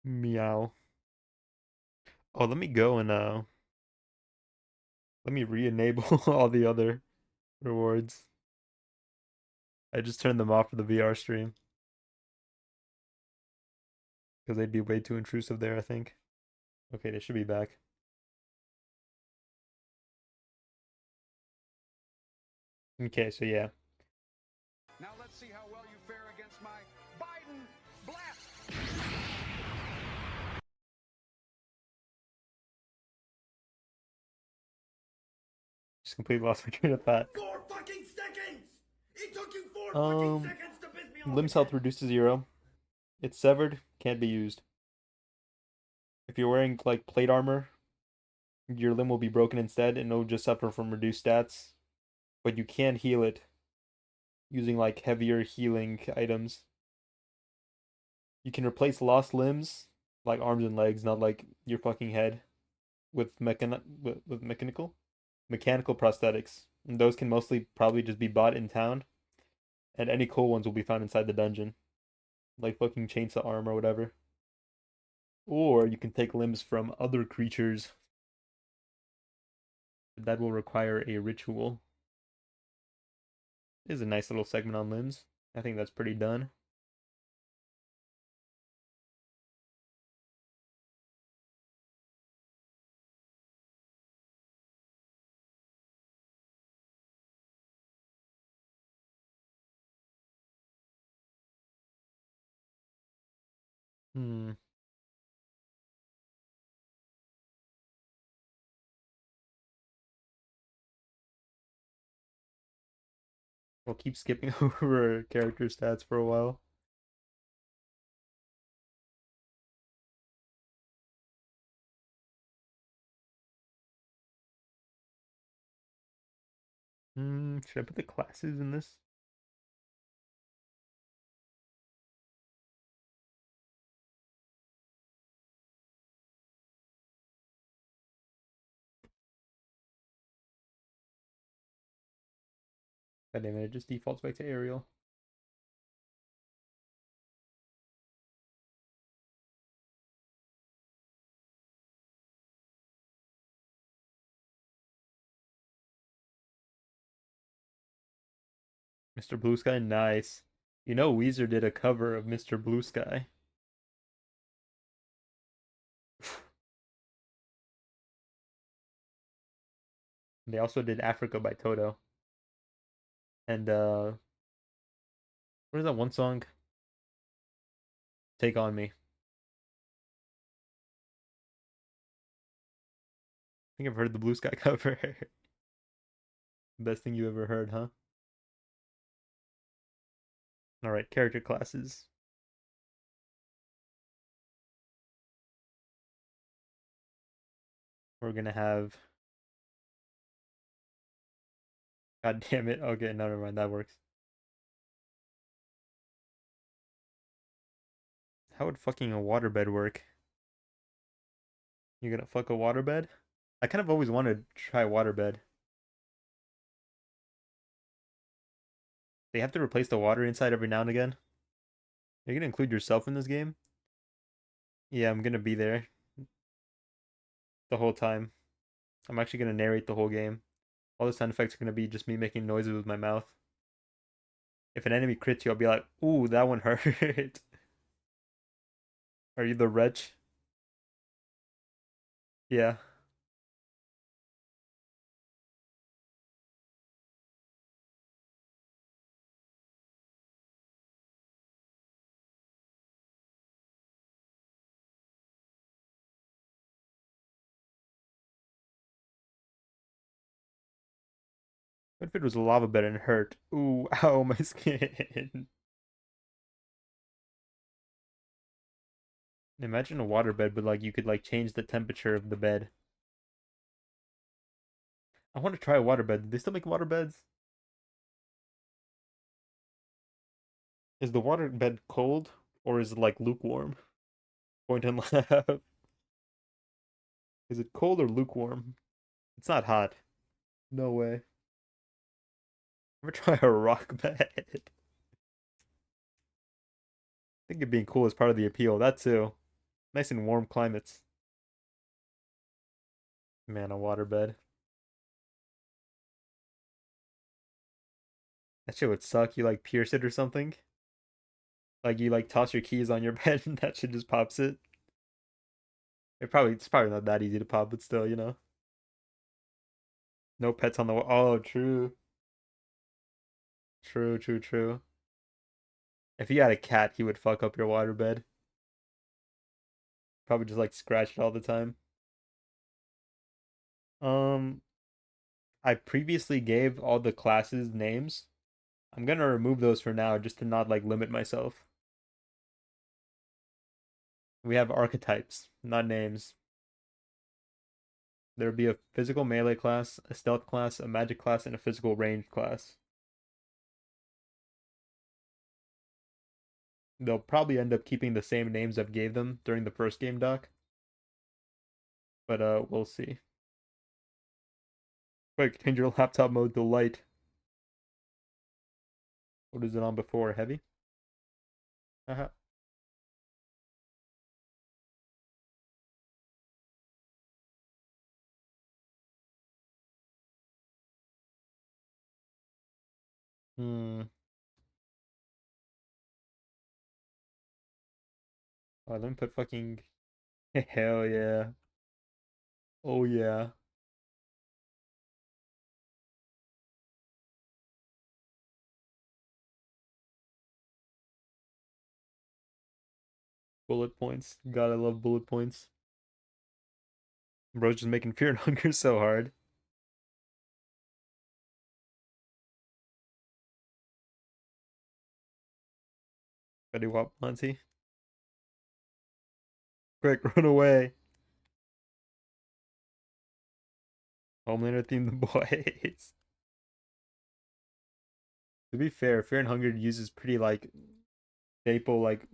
Meow. Oh, let me go and let me re-enable all the other rewards. I just turned them off for the VR stream because they'd be way too intrusive there, I think. Okay, they should be back. Okay, so yeah. Now let's see how well you fare against my Biden blast. Just completely lost my train of thought. 4 fucking seconds! It took you 4 fucking seconds to piss me off. Limbs health reduced to 0. It's severed, can't be used. If you're wearing like plate armor, your limb will be broken instead and it'll just suffer from reduced stats. But you can heal it using like heavier healing items. You can replace lost limbs, like arms and legs, not like your fucking head, with mechanical prosthetics. And those can mostly probably just be bought in town, and any cool ones will be found inside the dungeon, like fucking chainsaw arm or whatever. Or you can take limbs from other creatures. That will require a ritual. This is a nice little segment on limbs. I think that's pretty done. Hmm. We'll keep skipping over character stats for a while. Should I put the classes in this? God damn it, it just defaults back to Arial. Mr. Blue Sky, nice. You know Weezer did a cover of Mr. Blue Sky. They also did Africa by Toto. And what is that one song? Take On Me. I think I've heard the Blue Sky cover. Best thing you ever heard, huh? Alright, character classes. We're gonna have. God damn it. Okay, no, never mind. That works. How would fucking a waterbed work? You're gonna fuck a waterbed? I kind of always wanted to try waterbed. They have to replace the water inside every now and again. You're gonna include yourself in this game? Yeah, I'm gonna be there. the whole time. I'm actually gonna narrate the whole game. All the sound effects are gonna be just me making noises with my mouth. If an enemy crits you, I'll be like, "Ooh, that one hurt." Are you the wretch? Yeah. What if it was a lava bed and hurt? Ooh, ow, my skin. Imagine a water bed, but like you could like change the temperature of the bed. I want to try a water bed. Do they still make water beds? Is the water bed cold or is it like lukewarm? Point and laugh. Is it cold or lukewarm? It's not hot. No way. Ever try a rock bed? I think it being cool is part of the appeal. That too. Nice and warm climates. Man, a water bed. That shit would suck. You like pierce it or something. Like you like toss your keys on your bed and that shit just pops it. It's probably not that easy to pop, but still, you know. No pets on the wall. Oh, true. True, true, true. If you had a cat, he would fuck up your water bed. Probably just like scratch it all the time. Um, I previously gave all the classes names. I'm gonna remove those for now just to not like limit myself. We have archetypes, not names. There'll be a physical melee class, a stealth class, a magic class, and a physical range class. They'll probably end up keeping the same names I've gave them during the first game doc, but we'll see. Quick, change your laptop mode to light. What is it on before? Heavy? Uh-huh. Hmm. Oh, let me put fucking hell yeah. Oh yeah. Bullet points. God, I love bullet points. Bro's just making Fear and Hunger so hard. Betty Wap Monty. Quick, run away. Homelander themed the boys. To be fair, Fear and Hunger uses pretty like staple like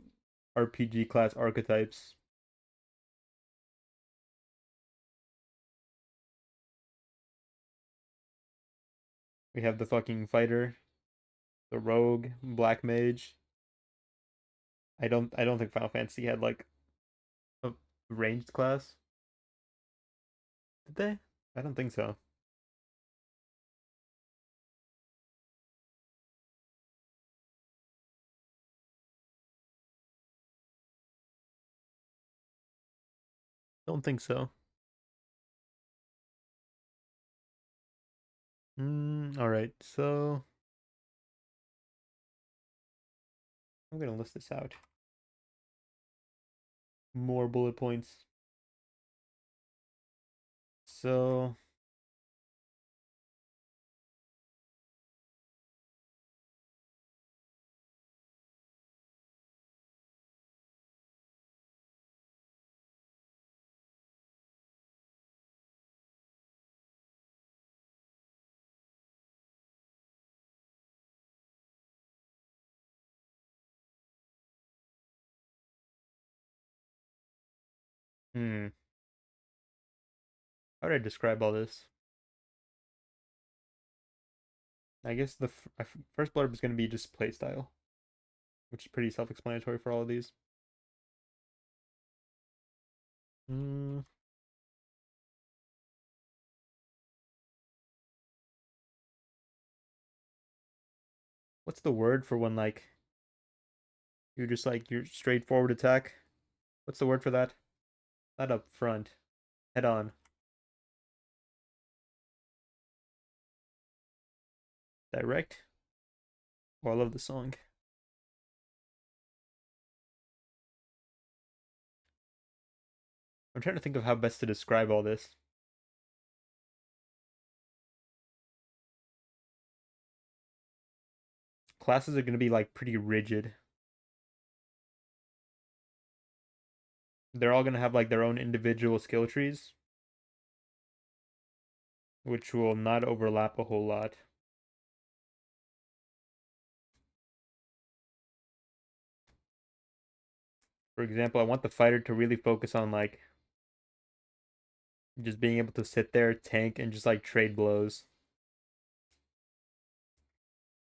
RPG class archetypes. We have the fucking fighter, the rogue, black mage. I don't think Final Fantasy had like a ranged class. Did they? I don't think so. Don't think so. All right. So I'm gonna list this out. More bullet points. So hmm, how do I describe all this? I guess the first blurb is gonna be just playstyle, which is pretty self-explanatory for all of these. Hmm. what's the word for when like you're just like your straightforward attack? What's the word for that? Not up front. Head on. Direct. Oh, I love the song. I'm trying to think of how best to describe all this. Classes are going to be like pretty rigid. They're all going to have like their own individual skill trees, which will not overlap a whole lot. For example, I want the fighter to really focus on like just being able to sit there, tank, and just like trade blows.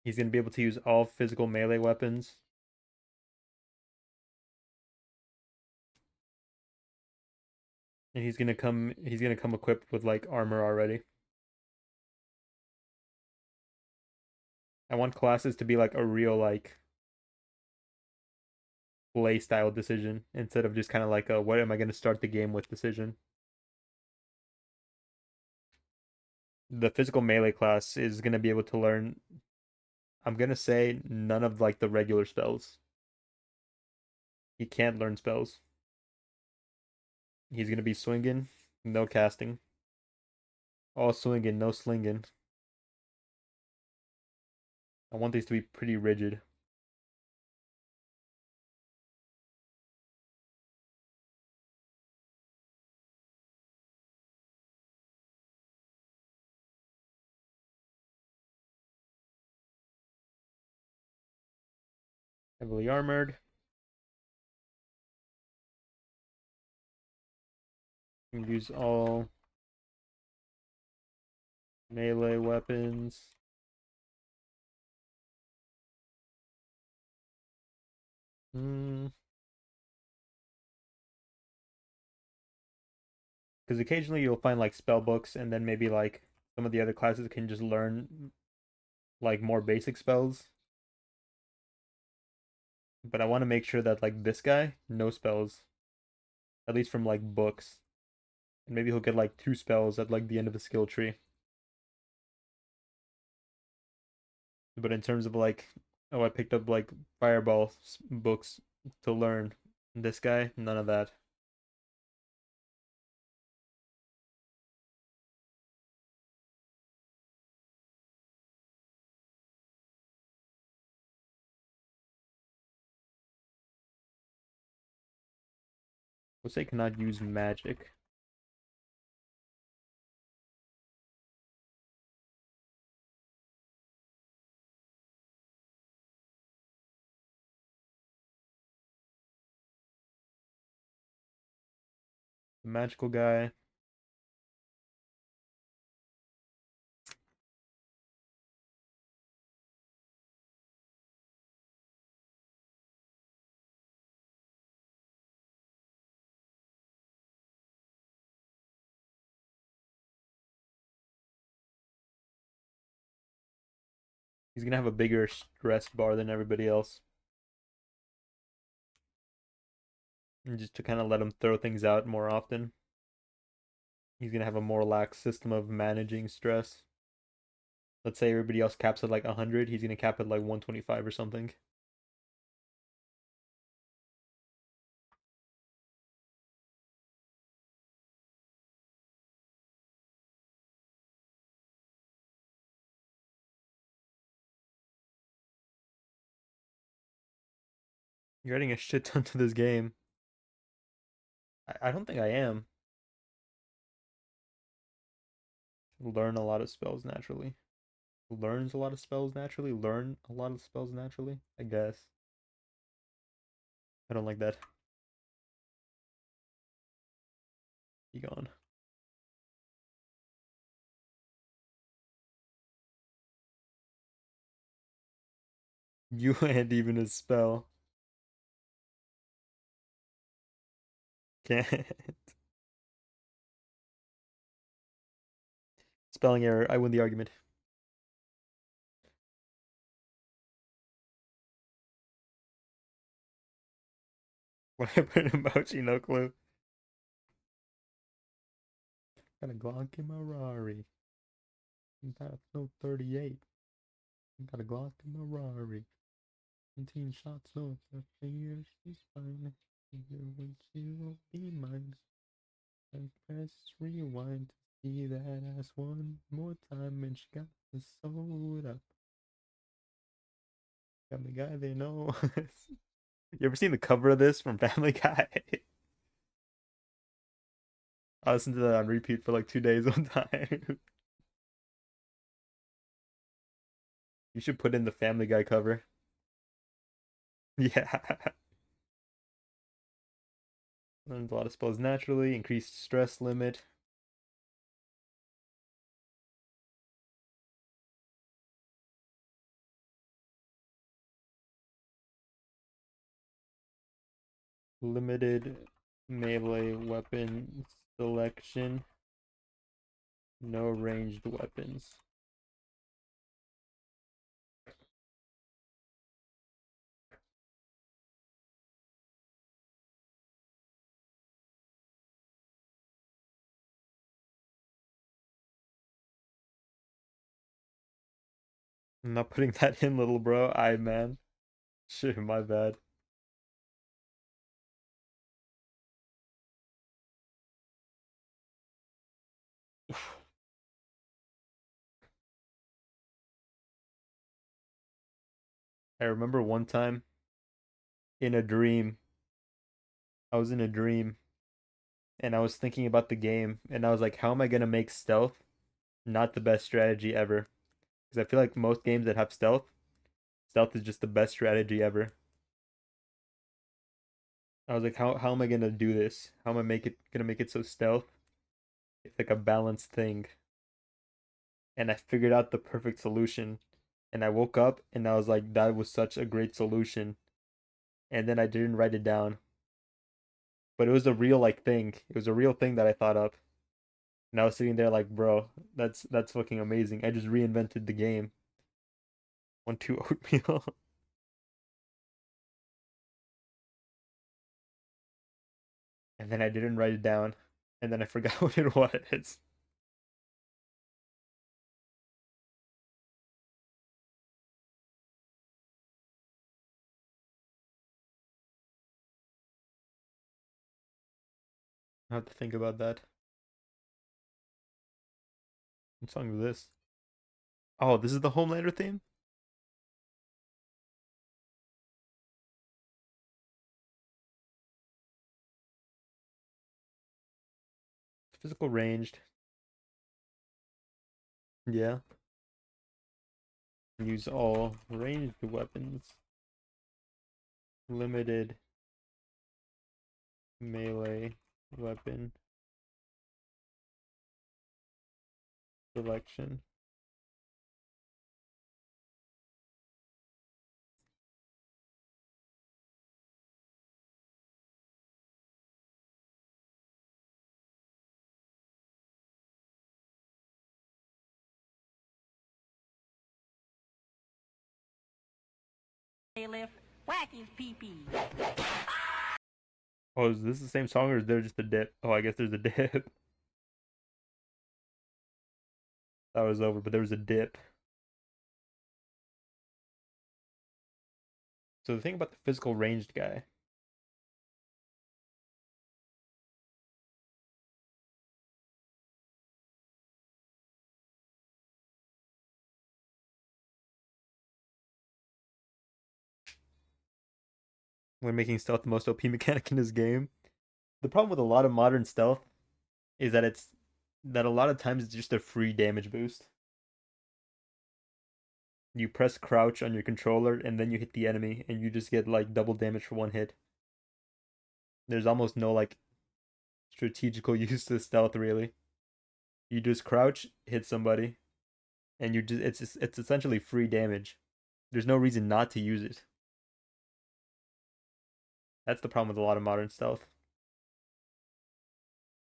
He's going to be able to use all physical melee weapons. And he's gonna come equipped with like armor already. I want classes to be like a real like play style decision instead of just kind of like a what am I gonna start the game with decision. The physical melee class is gonna be able to learn, I'm gonna say, none of like the regular spells. He can't learn spells. He's gonna be swinging, no casting. All swinging, no slinging. I want these to be pretty rigid. Heavily armored. Use all melee weapons. Hmm. Because occasionally you'll find like spell books, and then maybe like some of the other classes can just learn like more basic spells. But I want to make sure that like this guy, no spells, at least from like books. And maybe he'll get like two spells at like the end of the skill tree. But in terms of like, oh, I picked up like fireball books to learn. This guy, none of that. Jose cannot use magic. The magical guy. He's gonna have a bigger stress bar than everybody else. And just to kind of let him throw things out more often. He's gonna have a more lax system of managing stress. Let's say everybody else caps at like 100, he's gonna cap at like 125 or something. You're adding a shit ton to this game. I don't think I am. Learn a lot of spells naturally. Learns a lot of spells naturally. Learn a lot of spells naturally, I guess. I don't like that. Be gone. You and even a spell. Can't. Spelling error. I win the argument. When I put an emoji, no clue. Got a Glock in my Rari. That's no 38. Got a Glock in my Rari. 17 shots, no, the fingers, she's fine. When she will be mine. I press rewind to see that ass one more time, and she got the soda. Got the guy they know. You ever seen the cover of this from Family Guy? I listened to that on repeat for like 2 days one time. You should put in the Family Guy cover. Yeah. Learns a lot of spells naturally, increased stress limit. Limited melee weapon selection. No ranged weapons. I'm not putting that in, little bro. I man. Shit, my bad. I remember one time in a dream, I was in a dream and I was thinking about the game and I was like, how am I gonna make stealth not the best strategy ever? Because I feel like most games that have stealth is just the best strategy ever. I was like, how am I gonna do this? How am I gonna make it so stealth? It's like a balanced thing. And I figured out the perfect solution. And I woke up and I was like, that was such a great solution. And then I didn't write it down. But it was a real like thing. It was a real thing that I thought up. And I was sitting there like, bro, that's fucking amazing. I just reinvented the game. 1-2 oatmeal. And then I didn't write it down. And then I forgot what it was. I have to think about that. What song is this? Oh, this is the Homelander theme? Physical ranged. Yeah. Use all ranged weapons. Limited melee weapon selection. Bailiff, whack his pee-pee. Oh, is this the same song or is there just a dip? Oh, I guess there's a dip. That was over, but there was a dip. So the thing about the physical ranged guy, when making stealth the most OP mechanic in this game, the problem with a lot of modern stealth is that a lot of times it's just a free damage boost. You press crouch on your controller and then you hit the enemy and you just get like double damage for one hit. There's almost no like strategical use to stealth really. You just crouch, hit somebody, and you just it's essentially free damage. There's no reason not to use it. That's the problem with a lot of modern stealth.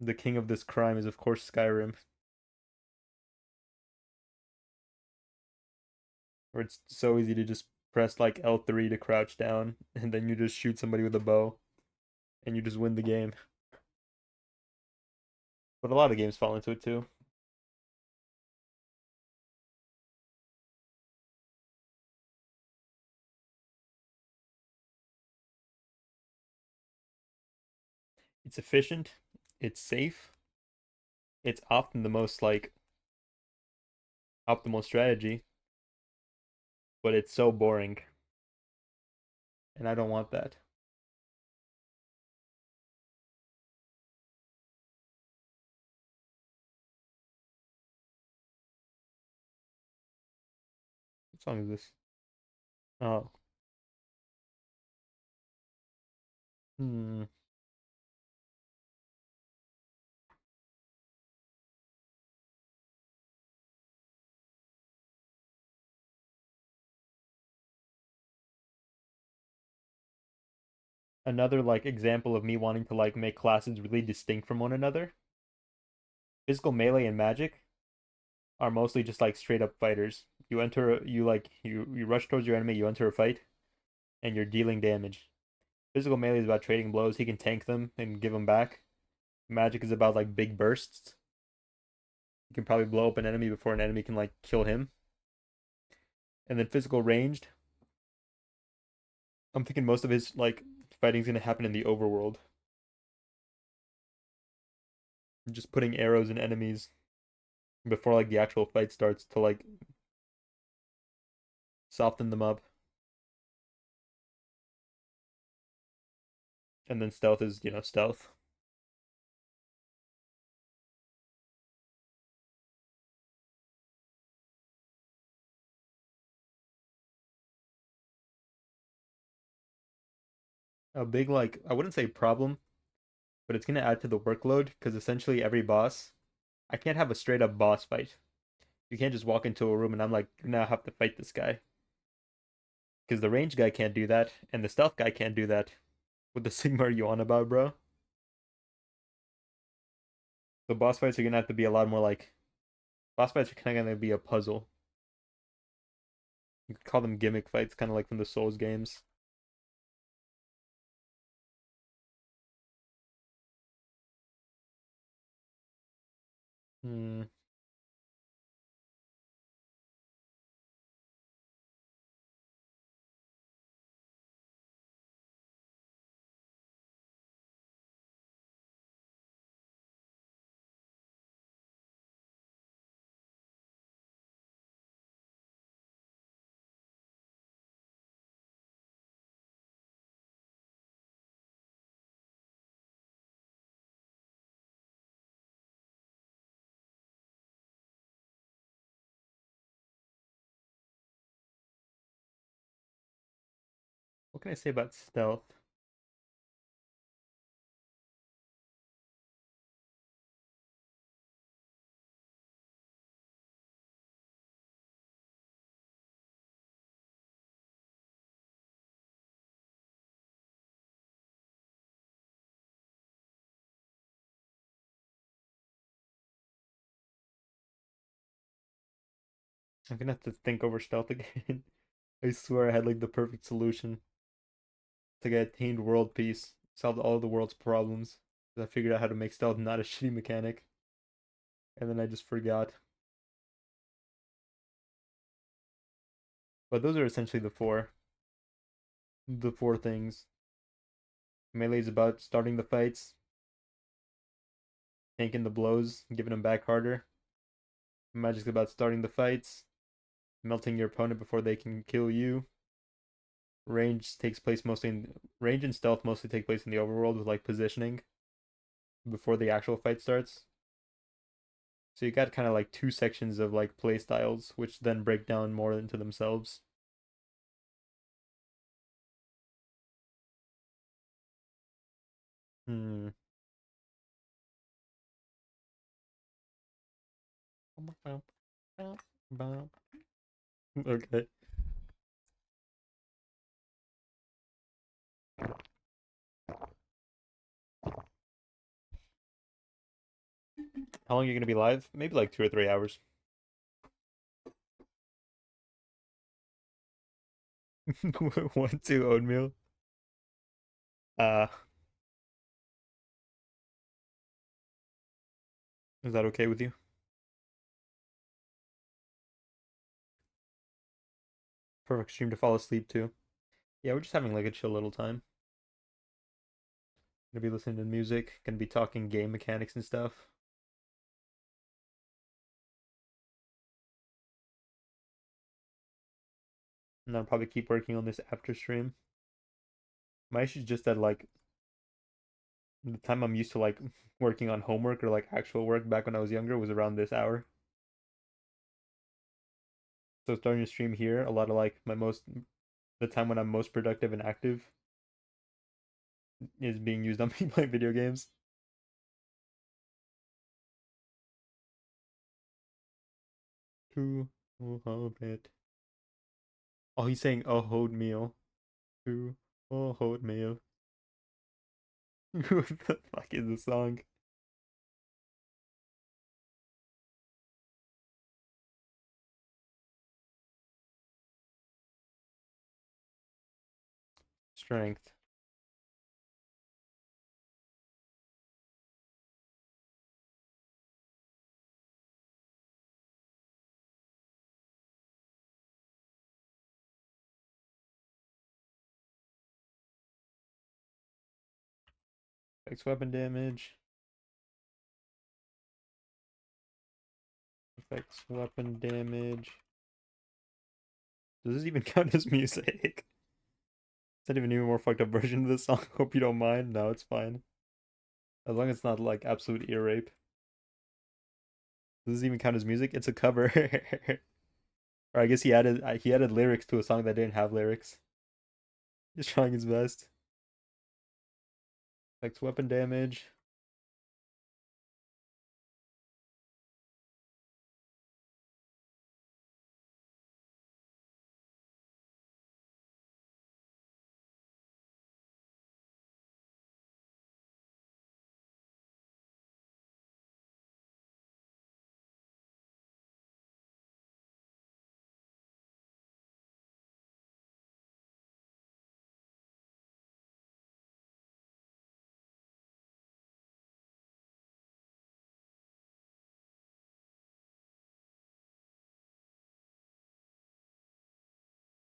The king of this crime is of course Skyrim, where it's so easy to just press like L3 to crouch down and then you just shoot somebody with a bow. and you just win the game. But a lot of games fall into it too. It's efficient, it's safe, it's often the most like optimal strategy, but it's so boring, and I don't want that. What song is this? Oh. Hmm. Another like example of me wanting to like make classes really distinct from one another. Physical melee and magic are mostly just like straight up fighters. You enter you like you rush towards your enemy, you enter a fight, and you're dealing damage. Physical melee is about trading blows. He can tank them and give them back. Magic is about like big bursts. You can probably blow up an enemy before an enemy can like kill him. And then physical ranged, I'm thinking most of his like fighting's gonna happen in the overworld. Just putting arrows in enemies before like the actual fight starts to like soften them up. And then stealth is, stealth. A big like I wouldn't say problem, but it's gonna add to the workload because essentially every boss, I can't have a straight up boss fight. You can't just walk into a room and I'm like, you now have to fight this guy. Because the range guy can't do that, and the stealth guy can't do that. What the Sigma are you on about, bro? The boss fights are gonna have to be a lot more like boss fights are kind of gonna be a puzzle. You could call them gimmick fights, kind of like from the Souls games. Hmm. What can I say about stealth? I'm gonna have to think over stealth again. I swear I had like the perfect solution. It's like I attained world peace, solved all the world's problems. I figured out how to make stealth not a shitty mechanic, and then I just forgot. But those are essentially the four things. Melee is about starting the fights, tanking the blows, giving them back harder. Magic's about starting the fights, melting your opponent before they can kill you. Range and stealth mostly take place in the overworld with like positioning before the actual fight starts. So you got kind of like two sections of like play styles, which then break down more into themselves. Hmm. Okay. How long are you gonna be live? Maybe like 2 or 3 hours. One, two oatmeal. Uh, Is that okay with you? Perfect stream to fall asleep to. Yeah, we're just having like a chill little time. Gonna be listening to music, gonna be talking game mechanics and stuff. And I'll probably keep working on this after stream. My issue is just that like the time I'm used to like working on homework or like actual work back when I was younger was around this hour. So starting to stream here, a lot of like the time when I'm most productive and active is being used on me playing video games. To hold it. Oh, he's saying oh hold meal. To hold meal. What the fuck is the song? Strength. Affects weapon damage. Affects weapon damage. Does this even count as music? Is that even more fucked up version of the song? Hope you don't mind. No, it's fine. As long as it's not like absolute ear rape. Does this even count as music? It's a cover. Or I guess he added lyrics to a song that didn't have lyrics. Just trying his best. Affects weapon damage.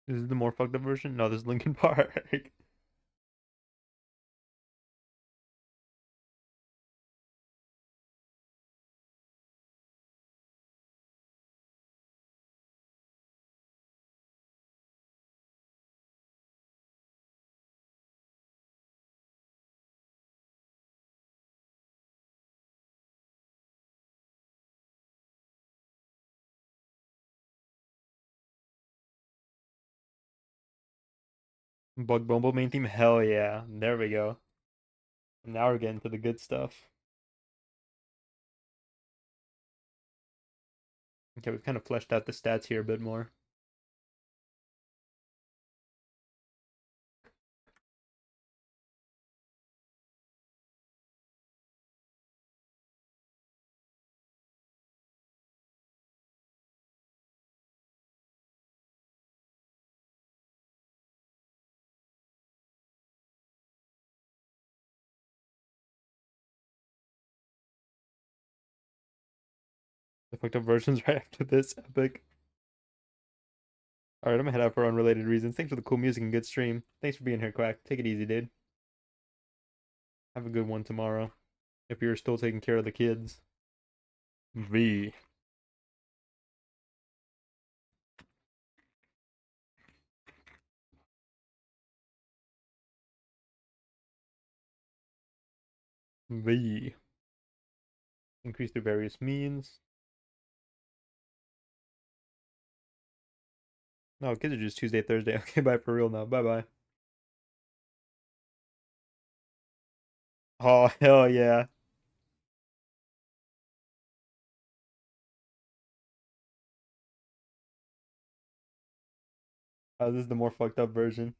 This is the more fucked up version? No, this is Linkin Park. Bug Bumble main theme? Hell yeah. There we go. Now we're getting to the good stuff. Okay, we've kind of fleshed out the stats here a bit more. The fucked up versions right after this. Epic. Alright, I'm gonna head out for unrelated reasons. Thanks for the cool music and good stream. Thanks for being here, Quack. Take it easy, dude. Have a good one tomorrow. If you're still taking care of the kids. V. V. Increase through various means. No, kids are just Tuesday, Thursday. Okay, bye for real now. Bye bye. Oh, hell yeah. Oh, this is the more fucked up version.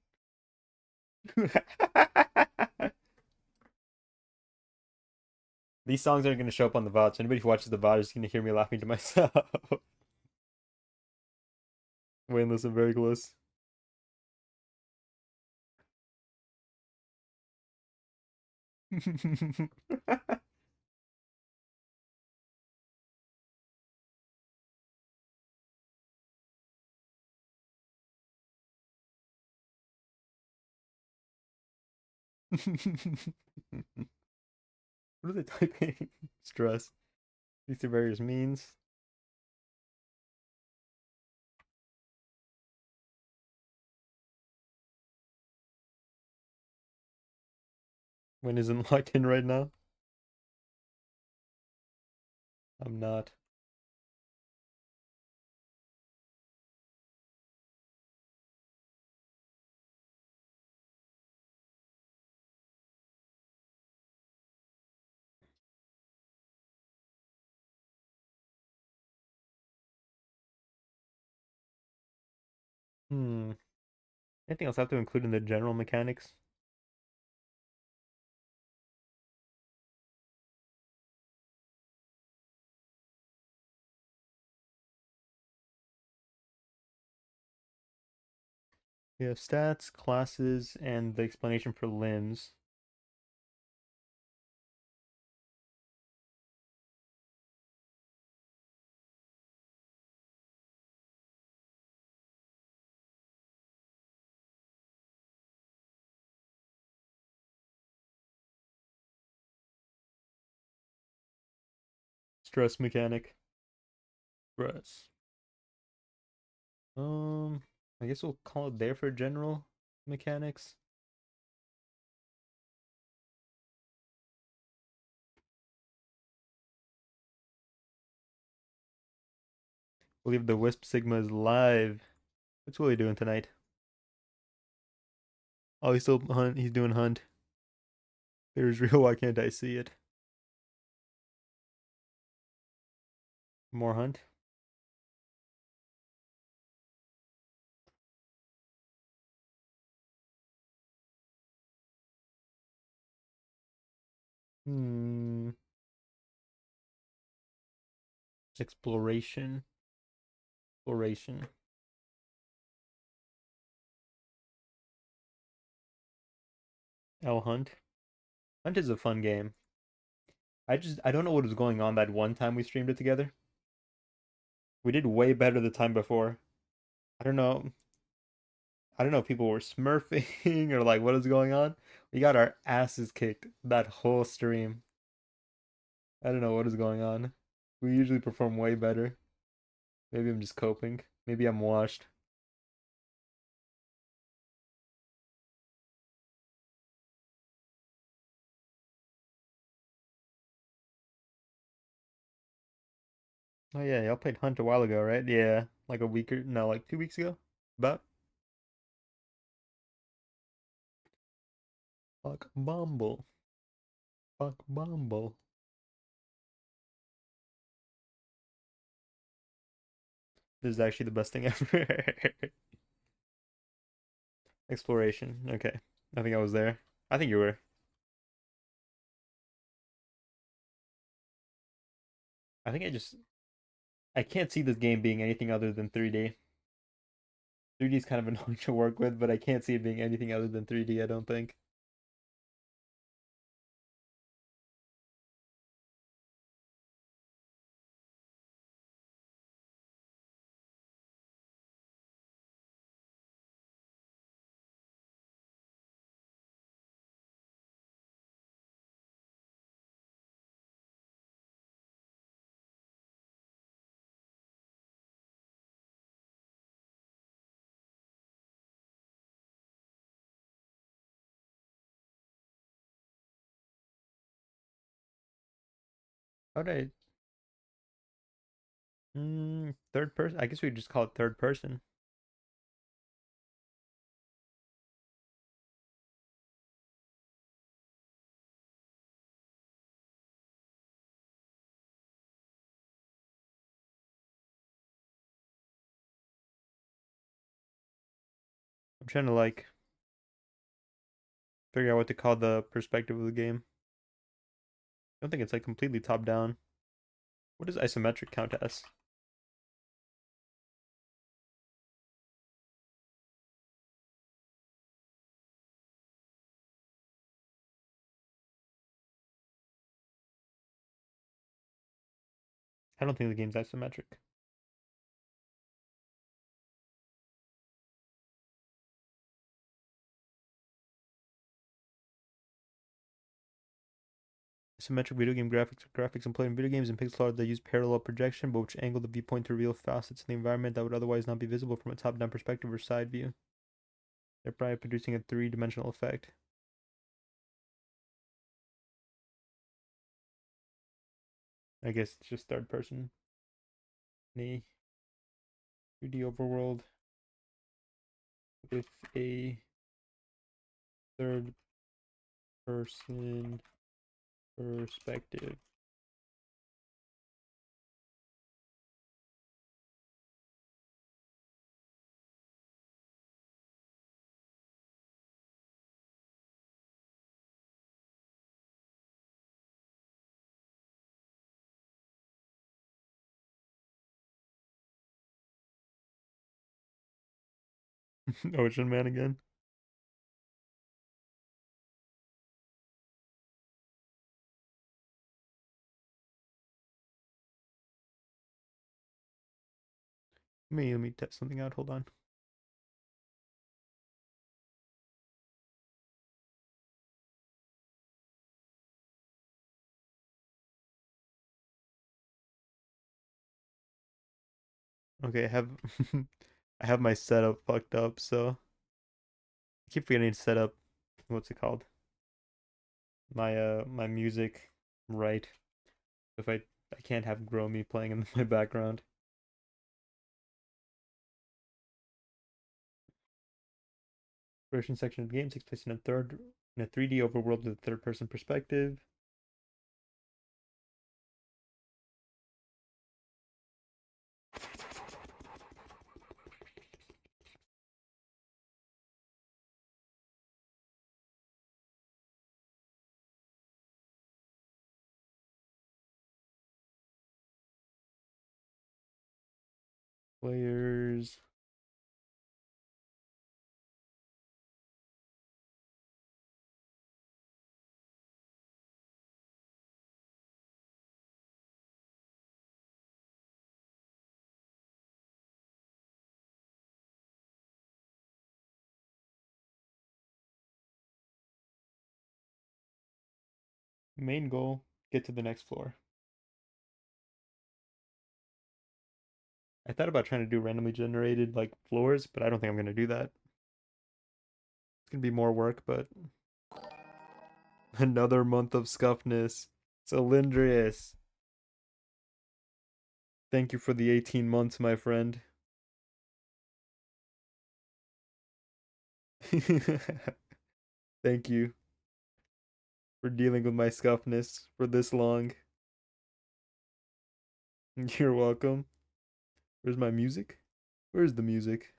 These songs aren't going to show up on the VOD, so anybody who watches the VOD is going to hear me laughing to myself. Wait and listen very close. What are they typing? Stress. These are various means. When isn't locked in right now? I'm not. Anything else I have to include in the general mechanics? We have stats, classes, and the explanation for limbs. Stress mechanic. Stress. I guess we'll call it there for general mechanics. I believe the Wisp Sigma is live. What's Willie doing tonight? Oh, he's still hunt. He's doing hunt. There's real. Why can't I see it? More hunt. Hmm. Exploration. Exploration. L hunt. Hunt is a fun game. I don't know what was going on that one time we streamed it together. We did way better the time before. I don't know. I don't know if people were smurfing or like what is going on. We got our asses kicked that whole stream. I don't know what is going on. We usually perform way better. Maybe I'm just coping. Maybe I'm washed. Oh yeah, y'all played Hunt a while ago, right? Yeah, like a week or no, like 2 weeks ago. About fuck Bumble, fuck Bumble. This is actually the best thing ever. Exploration. Okay, I think I was there. I think you were. I think I can't see this game being anything other than 3D. 3D is kind of annoying to work with, but I can't see it being anything other than 3D, I don't think. How did third person? I guess we just call it third person. I'm trying to like figure out what to call the perspective of the game. I don't think it's like completely top down. What does isometric count as? I don't think the game's isometric. Symmetric video game graphics employed in video games and pixel art that use parallel projection, but which angle the viewpoint to reveal facets in the environment that would otherwise not be visible from a top-down perspective or side view, thereby producing a three-dimensional effect. I guess it's just third person. A 3D overworld with a third person perspective. Ocean Man again. Let me test something out. Hold on. Okay, I have I have my setup fucked up, so I keep forgetting to set up what's it called? My music right. If I can't have Gromy playing in my background. Exploration section of the game takes place in a 3D overworld with a third person perspective. Players. Main goal, get to the next floor. I thought about trying to do randomly generated like floors, but I don't think I'm gonna do that. It's gonna be more work, but another month of scuffness. Cylindrius. Thank you for the 18 months, my friend. Thank you for dealing with my scuffness for this long. You're welcome. Where's my music? Where's the music?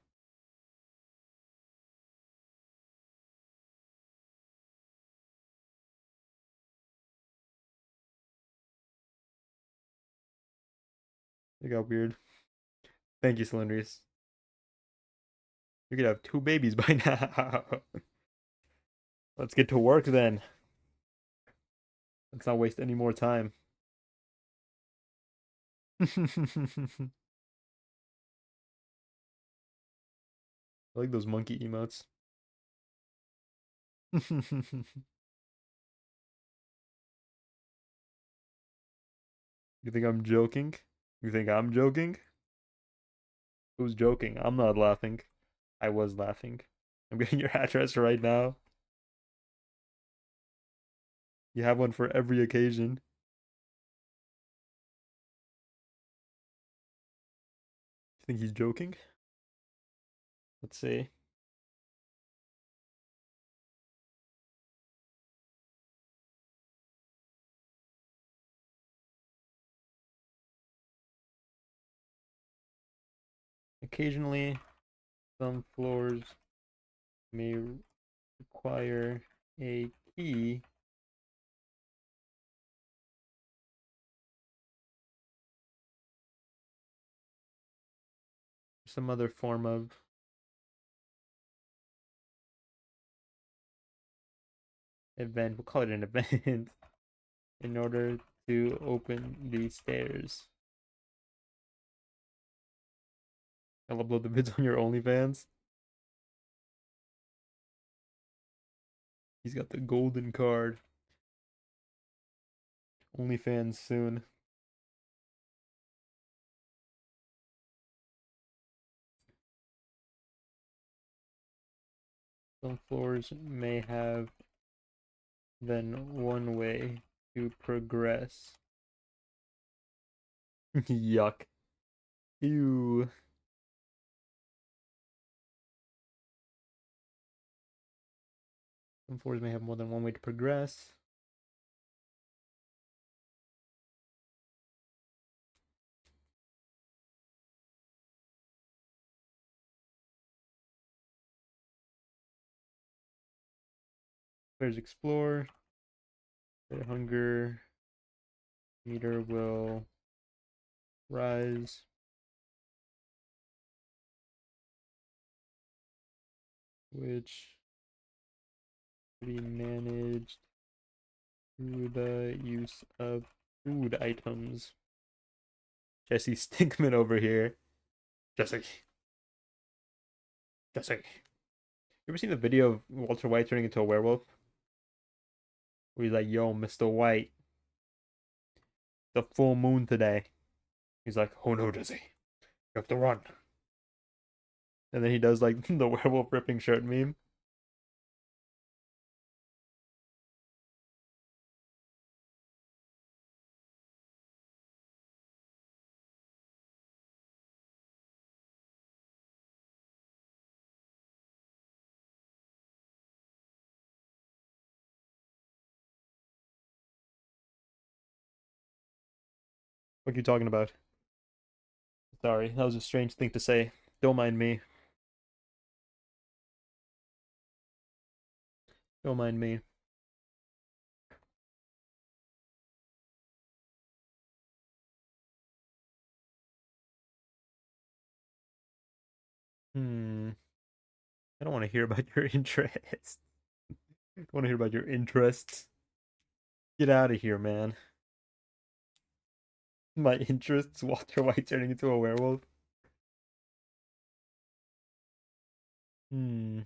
It got weird. Thank you, Cylindrius. You could have 2 babies by now. Let's get to work then. Let's not waste any more time. I like those monkey emotes. You think I'm joking? You think I'm joking? Who's joking? I'm not laughing. I was laughing. I'm getting your address right now. You have one for every occasion. You think he's joking? Let's see. Occasionally, some floors may require a key or some other form of event. We'll call it an event in order to open these stairs. I'll upload the vids on your OnlyFans. He's got the golden card. OnlyFans soon. Some floors may have then one way to progress. Yuck. Ew. Some floors may have more than one way to progress. Players explore. Their hunger meter will rise. Which be managed through the use of food items. Jesse Stinkman over here. Jesse. You ever seen the video of Walter White turning into a werewolf? Where he's like, yo, Mr. White, the full moon today. He's like, oh no, Jesse. You have to run. And then he does like the werewolf ripping shirt meme. What are you talking about? Sorry, that was a strange thing to say. Don't mind me. Don't mind me. I don't want to hear about your interests. I don't want to hear about your interests. Get out of here, man. My interests, Walter White turning into a werewolf. Hmm.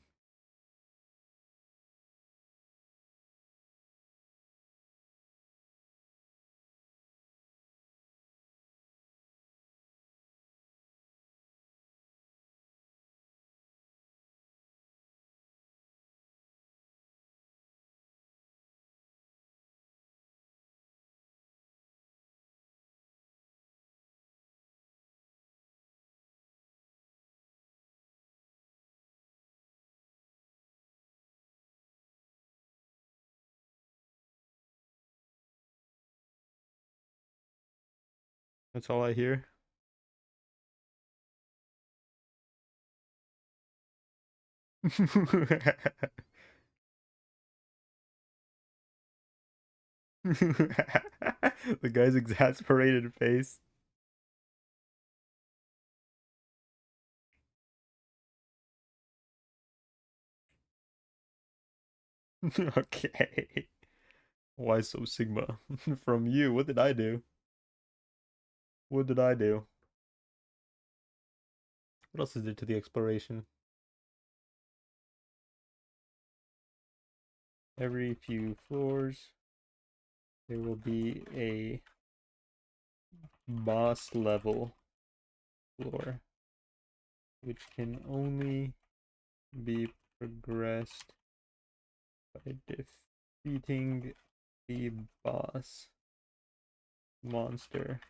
That's all I hear. The guy's exasperated face. Okay. Why so Sigma? From you, what did I do? What did I do? What else is there to the exploration? Every few floors, there will be a boss level floor, which can only be progressed by defeating the boss monster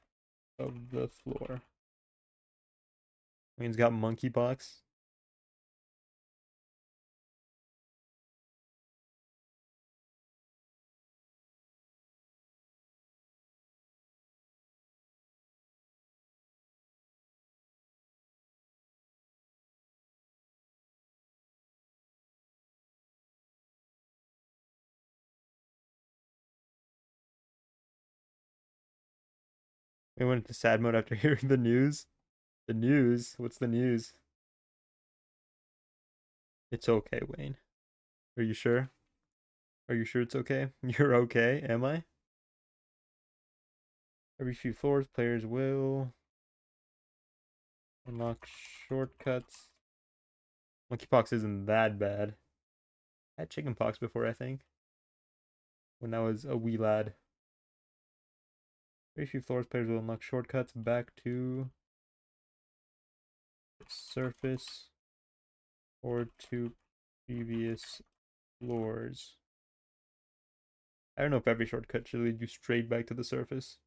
of the floor. I mean, he's got monkeypox. We went into sad mode after hearing the news. The news? What's the news? It's okay, Wayne. Are you sure? Are you sure it's okay? You're okay, am I? Every few floors, players will unlock shortcuts. Monkeypox isn't that bad. I had chickenpox before, I think. When I was a wee lad. Very few floors players will unlock shortcuts back to the surface or to previous floors. I don't know if every shortcut should lead you straight back to the surface.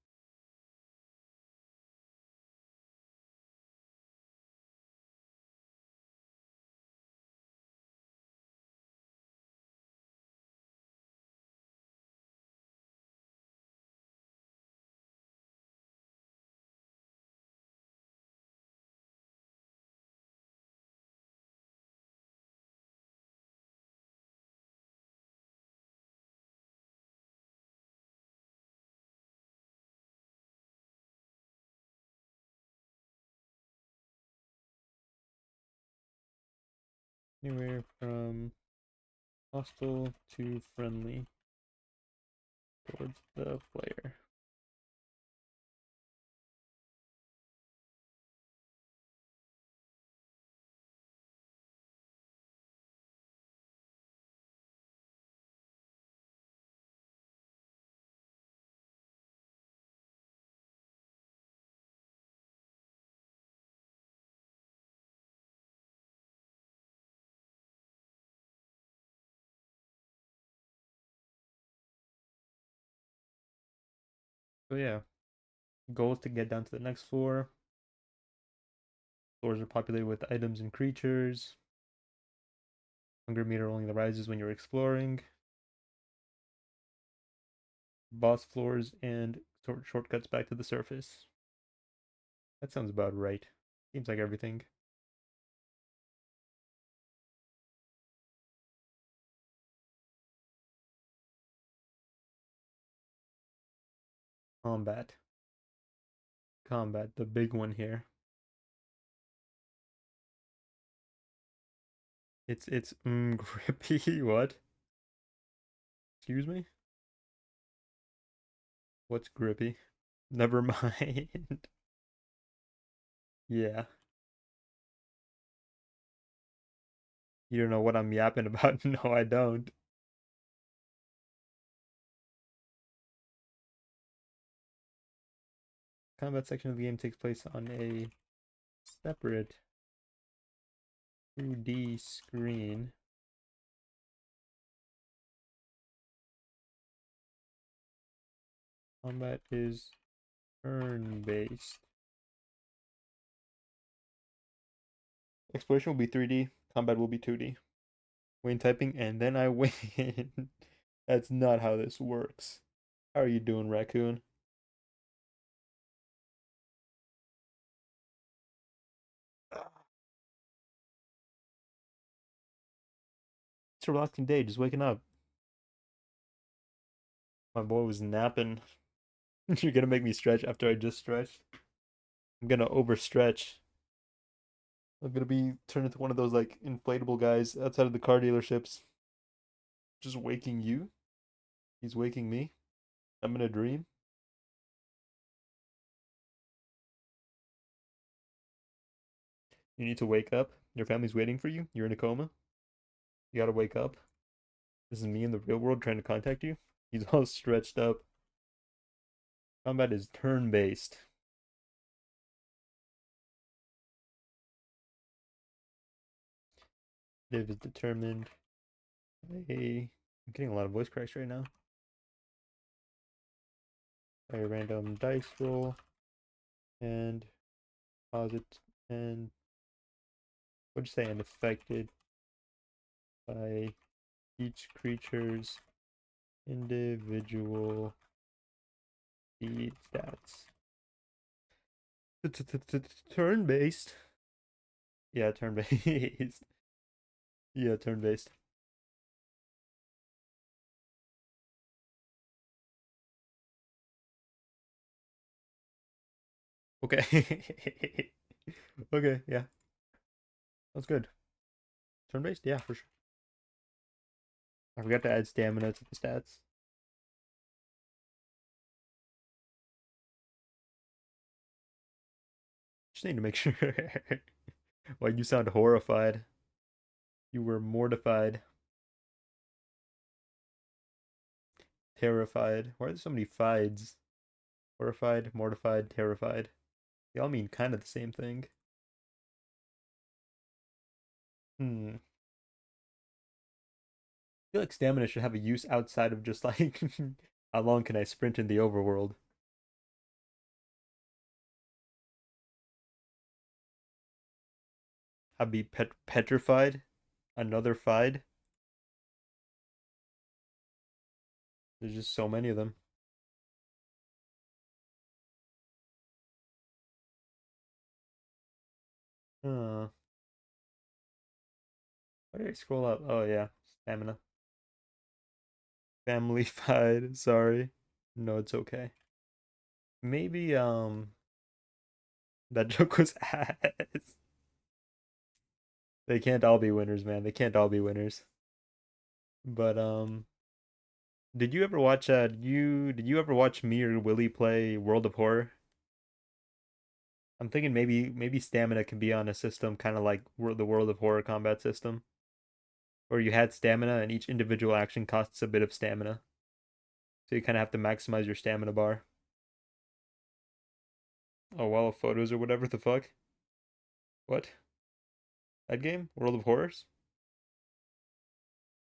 Anywhere from hostile to friendly towards the player. So yeah, goal is to get down to the next floor. Floors are populated with items and creatures. Hunger meter only rises when you're exploring. Boss floors and shortcuts back to the surface. That sounds about right. Seems like everything. Combat. Combat, the big one here. It's grippy. What? Excuse me? What's grippy? Never mind. Yeah. You don't know what I'm yapping about. No, I don't. Combat section of the game takes place on a separate 2D screen. Combat is turn-based. Exploration will be 3D. Combat will be 2D. Wayne typing, and then I win. That's not how this works. How are you doing, Raccoon? It's a relaxing day, just waking up. My boy was napping. You're gonna make me stretch after I just stretched. I'm gonna overstretch. I'm gonna be turned into one of those like inflatable guys outside of the car dealerships. Just waking you. He's waking me. I'm in a dream. You need to wake up. Your family's waiting for you. You're in a coma. You gotta wake up. This is me in the real world trying to contact you. He's all stretched up. Combat is turn-based. Live is determined. I'm getting a lot of voice cracks right now. By a random dice roll. And posit and what'd you say? And affected by each creature's individual speed stats. Turn-based. Yeah, turn-based. Yeah, turn-based. Okay. Okay, yeah. That's good. Turn-based? Yeah, for sure. I forgot to add stamina to the stats. Just need to make sure. Why you sound horrified. You were mortified. Terrified. Why are there so many fides? Horrified, mortified, terrified. They all mean kind of the same thing. I feel like stamina should have a use outside of just like how long can I sprint in the overworld. I'd be petrified. Another fied. There's just so many of them. Why did I scroll up? Oh yeah, stamina. Family fied. Sorry. No, it's okay. Maybe that joke was ass. They can't all be winners, man. They can't all be winners. But did you ever watch did you ever watch me or Willie play World of Horror? I'm thinking maybe stamina can be on a system kind of like the World of Horror combat system, where you had stamina and each individual action costs a bit of stamina. So you kind of have to maximize your stamina bar. Oh, wall of photos or whatever the fuck. What? That game? World of Horrors?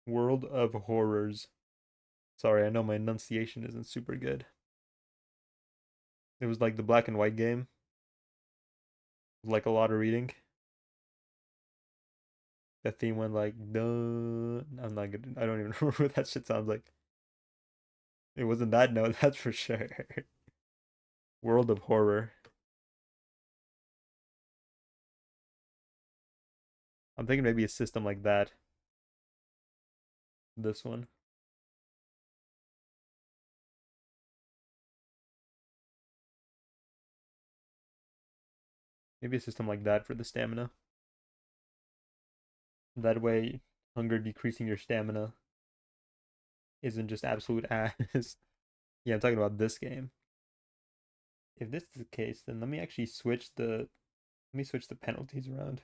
World of Horrors. Sorry, I know my enunciation isn't super good. It was like the black and white game. Like a lot of reading. The theme went like, duh. I'm not good. I don't even remember what that shit sounds like. It wasn't that note, that's for sure. World of Horror. I'm thinking maybe a system like that. This one. Maybe a system like that for the stamina. That way, hunger decreasing your stamina isn't just absolute ass. Yeah, I'm talking about this game. If this is the case, then let me switch the penalties around.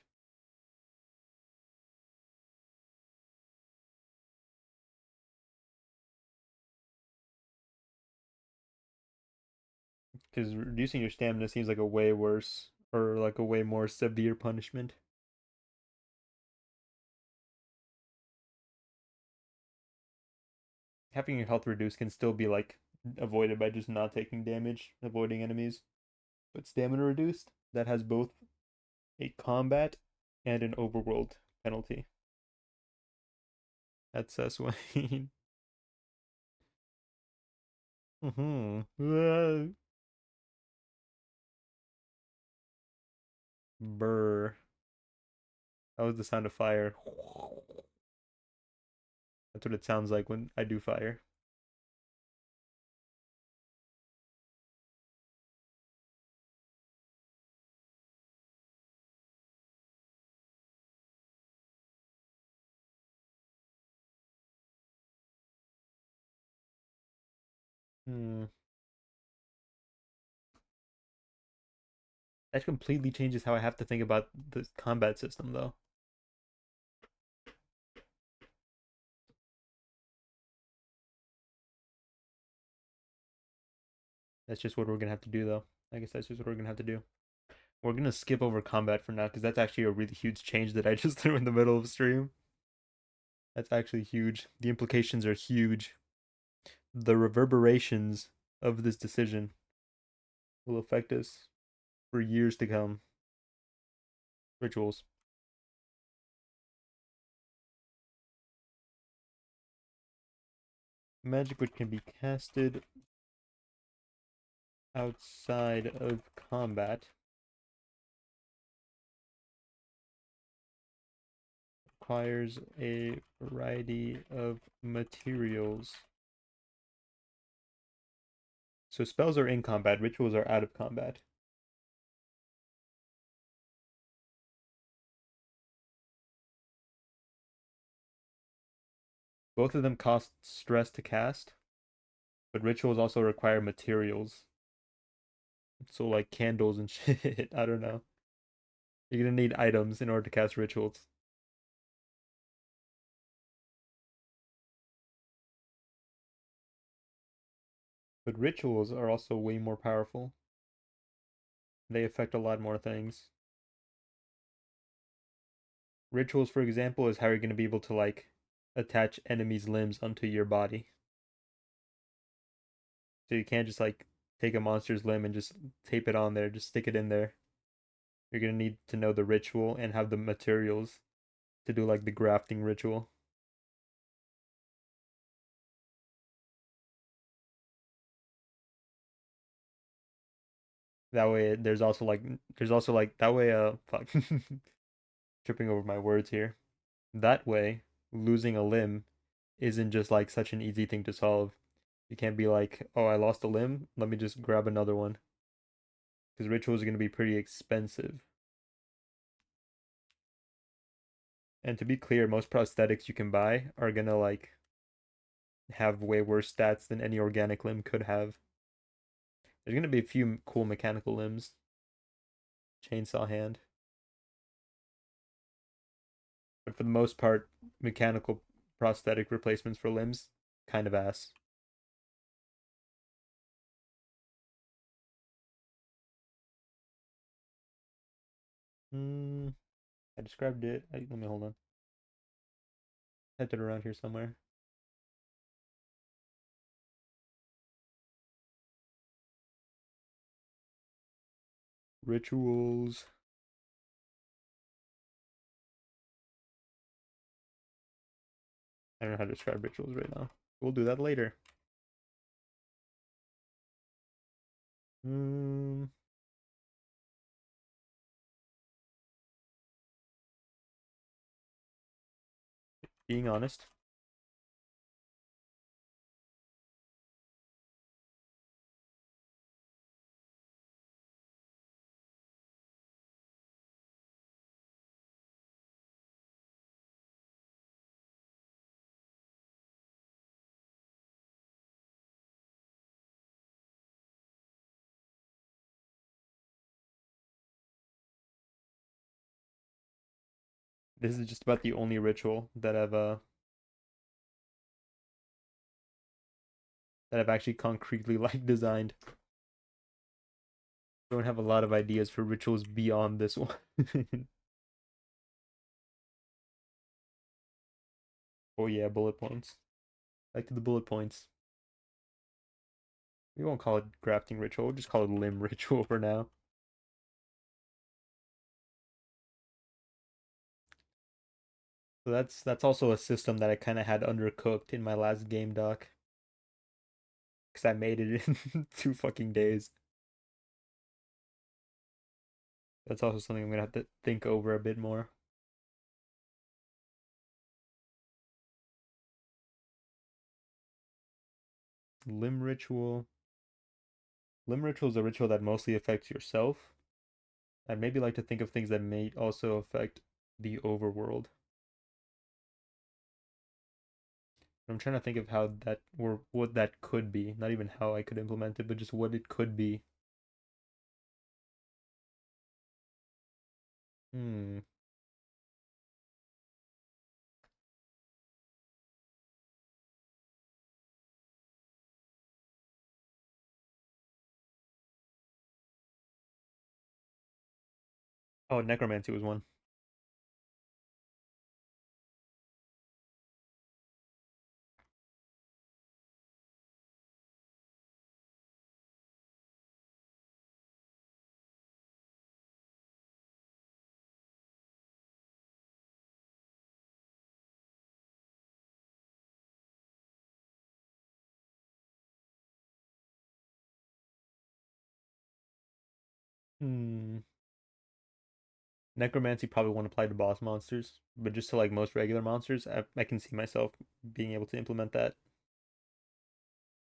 Because reducing your stamina seems like a way worse or like a way more severe punishment. Having your health reduced can still be like avoided by just not taking damage, avoiding enemies. But stamina reduced, that has both a combat and an overworld penalty. That's Wayne. mm-hmm. Brr. That was the sound of fire. That's what it sounds like when I do fire. Hmm. That completely changes how I have to think about the combat system, though. That's just what we're gonna have to do, though. I guess that's just what we're gonna have to do. We're gonna skip over combat for now because that's actually a really huge change that I just threw in the middle of stream. That's actually huge. The implications are huge. The reverberations of this decision will affect us for years to come. Rituals. Magic which can be casted outside of combat requires a variety of materials. So spells are in combat, rituals are out of combat. Both of them cost stress to cast, but rituals also require materials. So like candles and shit. I don't know. You're gonna need items in order to cast rituals. But rituals are also way more powerful. They affect a lot more things. Rituals, for example, is how you're going to be able to like attach enemies' limbs onto your body. So you can't just like take a monster's limb and just tape it on there, just stick it in there. You're going to need to know the ritual and have the materials to do like the grafting ritual. That way there's also like that way fuck tripping over my words here. That way losing a limb isn't just like such an easy thing to solve. You can't be like, "Oh, I lost a limb, let me just grab another one." Because rituals are going to be pretty expensive. And to be clear, most prosthetics you can buy are going to like have way worse stats than any organic limb could have. There's going to be a few cool mechanical limbs. Chainsaw hand. But for the most part, mechanical prosthetic replacements for limbs, kind of ass. Hmm, I described it. Let me hold on. I had it around here somewhere. Rituals. I don't know how to describe rituals right now. We'll do that later. Hmm. Being honest. This is just about the only ritual that I've actually concretely like designed. I don't have a lot of ideas for rituals beyond this one. Oh yeah, bullet points. Back to the bullet points. We won't call it grafting ritual, we'll just call it limb ritual for now. So that's also a system that I kind of had undercooked in my last game doc. Because I made it in 2 fucking days. That's also something I'm gonna have to think over a bit more. Limb ritual. Limb ritual is a ritual that mostly affects yourself. I'd maybe like to think of things that may also affect the overworld. I'm trying to think of how that or what that could be. Not even how I could implement it, but just what it could be. Hmm. Oh, necromancy was one. Hmm. Necromancy probably won't apply to boss monsters, but just to like most regular monsters, I can see myself being able to implement that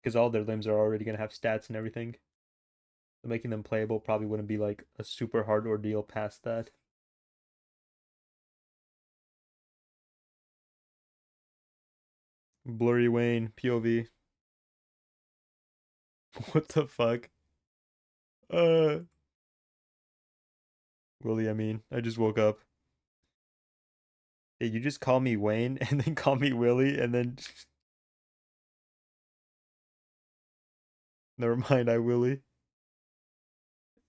because all their limbs are already gonna have stats and everything. So making them playable probably wouldn't be like a super hard ordeal past that. Blurry Wayne POV. What the fuck? Uh, Willie, I mean, I just woke up. Hey, you just call me Wayne and then call me Willie and then Never mind, I Willie.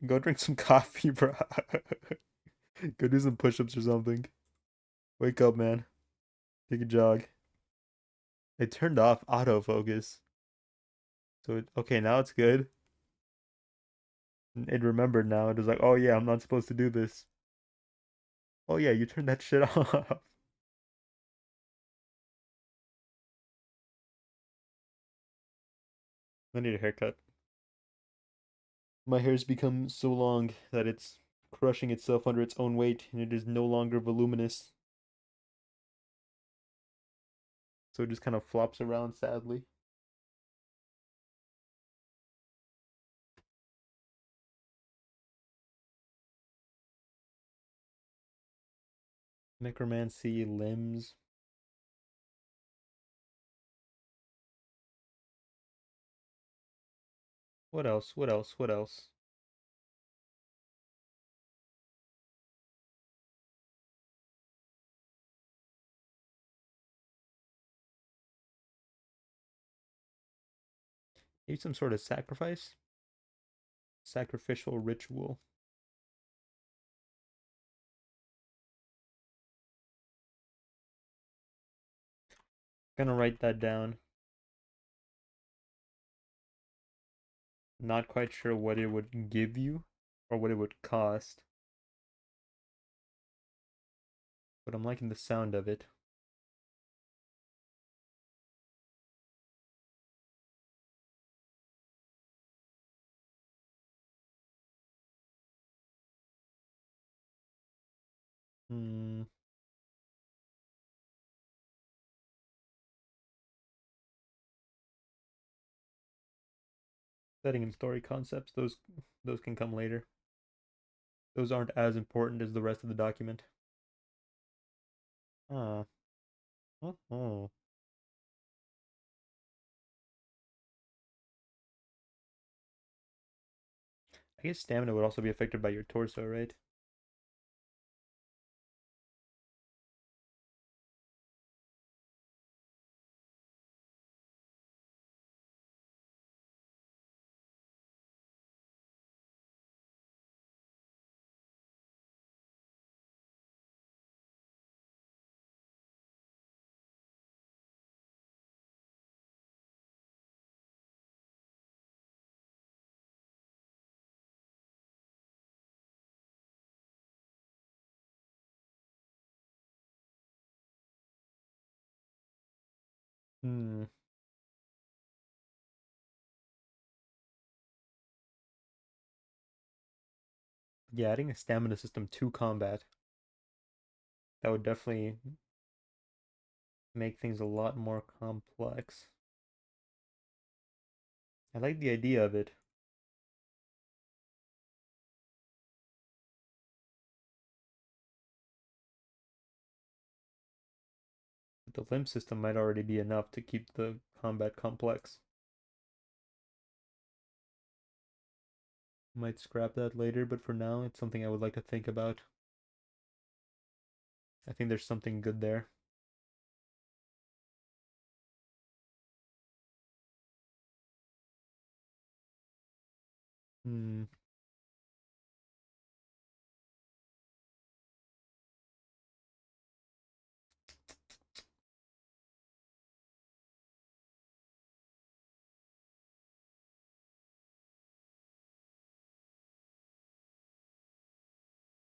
Go drink some coffee, bro. Go do some push-ups or something. Wake up, man. Take a jog. They turned off autofocus. So okay, now it's good. It remembered now. It was like, oh yeah, I'm not supposed to do this. Oh yeah, you turned that shit off. I need a haircut. My hair's become so long that it's crushing itself under its own weight, and it is no longer voluminous. So it just kind of flops around sadly. Necromancy, limbs. What else? What else? What else? Maybe some sort of sacrifice? Sacrificial ritual. Gonna write that down. Not quite sure what it would give you or what it would cost, but I'm liking the sound of it. Hmm. Setting and story concepts, those can come later. Those aren't as important as the rest of the document. Ah. Oh. I guess stamina would also be affected by your torso, right? Hmm. Yeah, adding a stamina system to combat, that would definitely make things a lot more complex. I like the idea of it. But the limb system might already be enough to keep the combat complex. Might scrap that later, but for now, it's something I would like to think about. I think there's something good there. Hmm.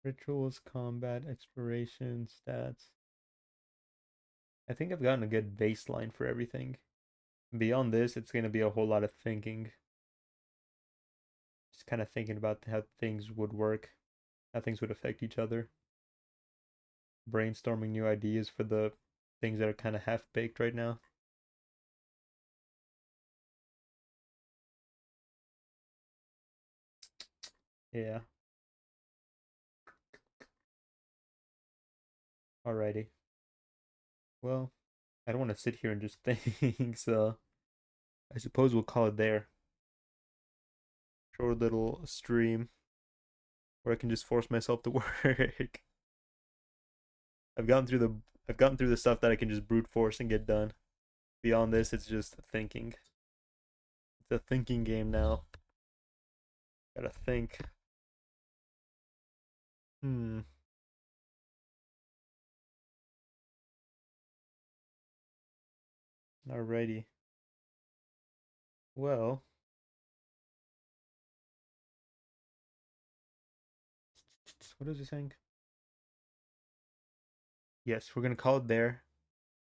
Rituals, combat, exploration, stats. I think I've gotten a good baseline for everything. Beyond this, it's going to be a whole lot of thinking. Just kind of thinking about how things would work, how things would affect each other. Brainstorming new ideas for the things that are kind of half baked right now. Yeah. Alrighty. Well, I don't want to sit here and just think, so I suppose we'll call it there. Short little stream where I can just force myself to work. I've gotten through the I've gotten through the stuff that I can just brute force and get done. Beyond this, it's just thinking. It's a thinking game now. Gotta think. Alrighty. Well. What is he saying? Yes, we're gonna call it there.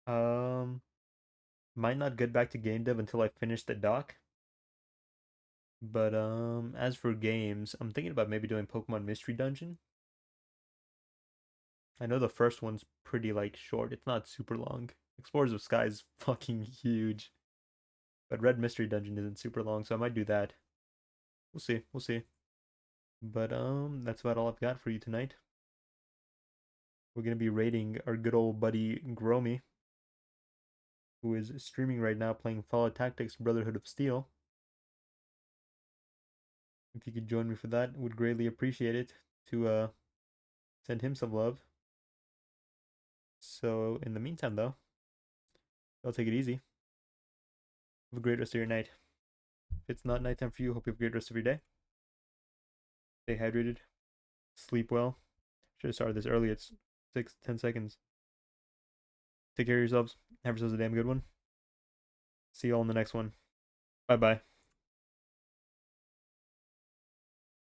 Um, might not get back to game dev until I finish the doc. But as for games, I'm thinking about maybe doing Pokemon Mystery Dungeon. I know the first one's pretty like short. It's not super long. Explorers of Sky is fucking huge. But Red Mystery Dungeon isn't super long, so I might do that. We'll see. We'll see. But that's about all I've got for you tonight. We're gonna be rating our good old buddy Gromy, who is streaming right now playing Fallout Tactics Brotherhood of Steel. If you could join me for that, would greatly appreciate it to send him some love. So in the meantime though, I'll take it easy. Have a great rest of your night. If it's not nighttime for you, hope you have a great rest of your day. Stay hydrated. Sleep well. Should have started this early. It's 10 seconds. Take care of yourselves. Have yourselves a damn good one. See you all in the next one. Bye bye.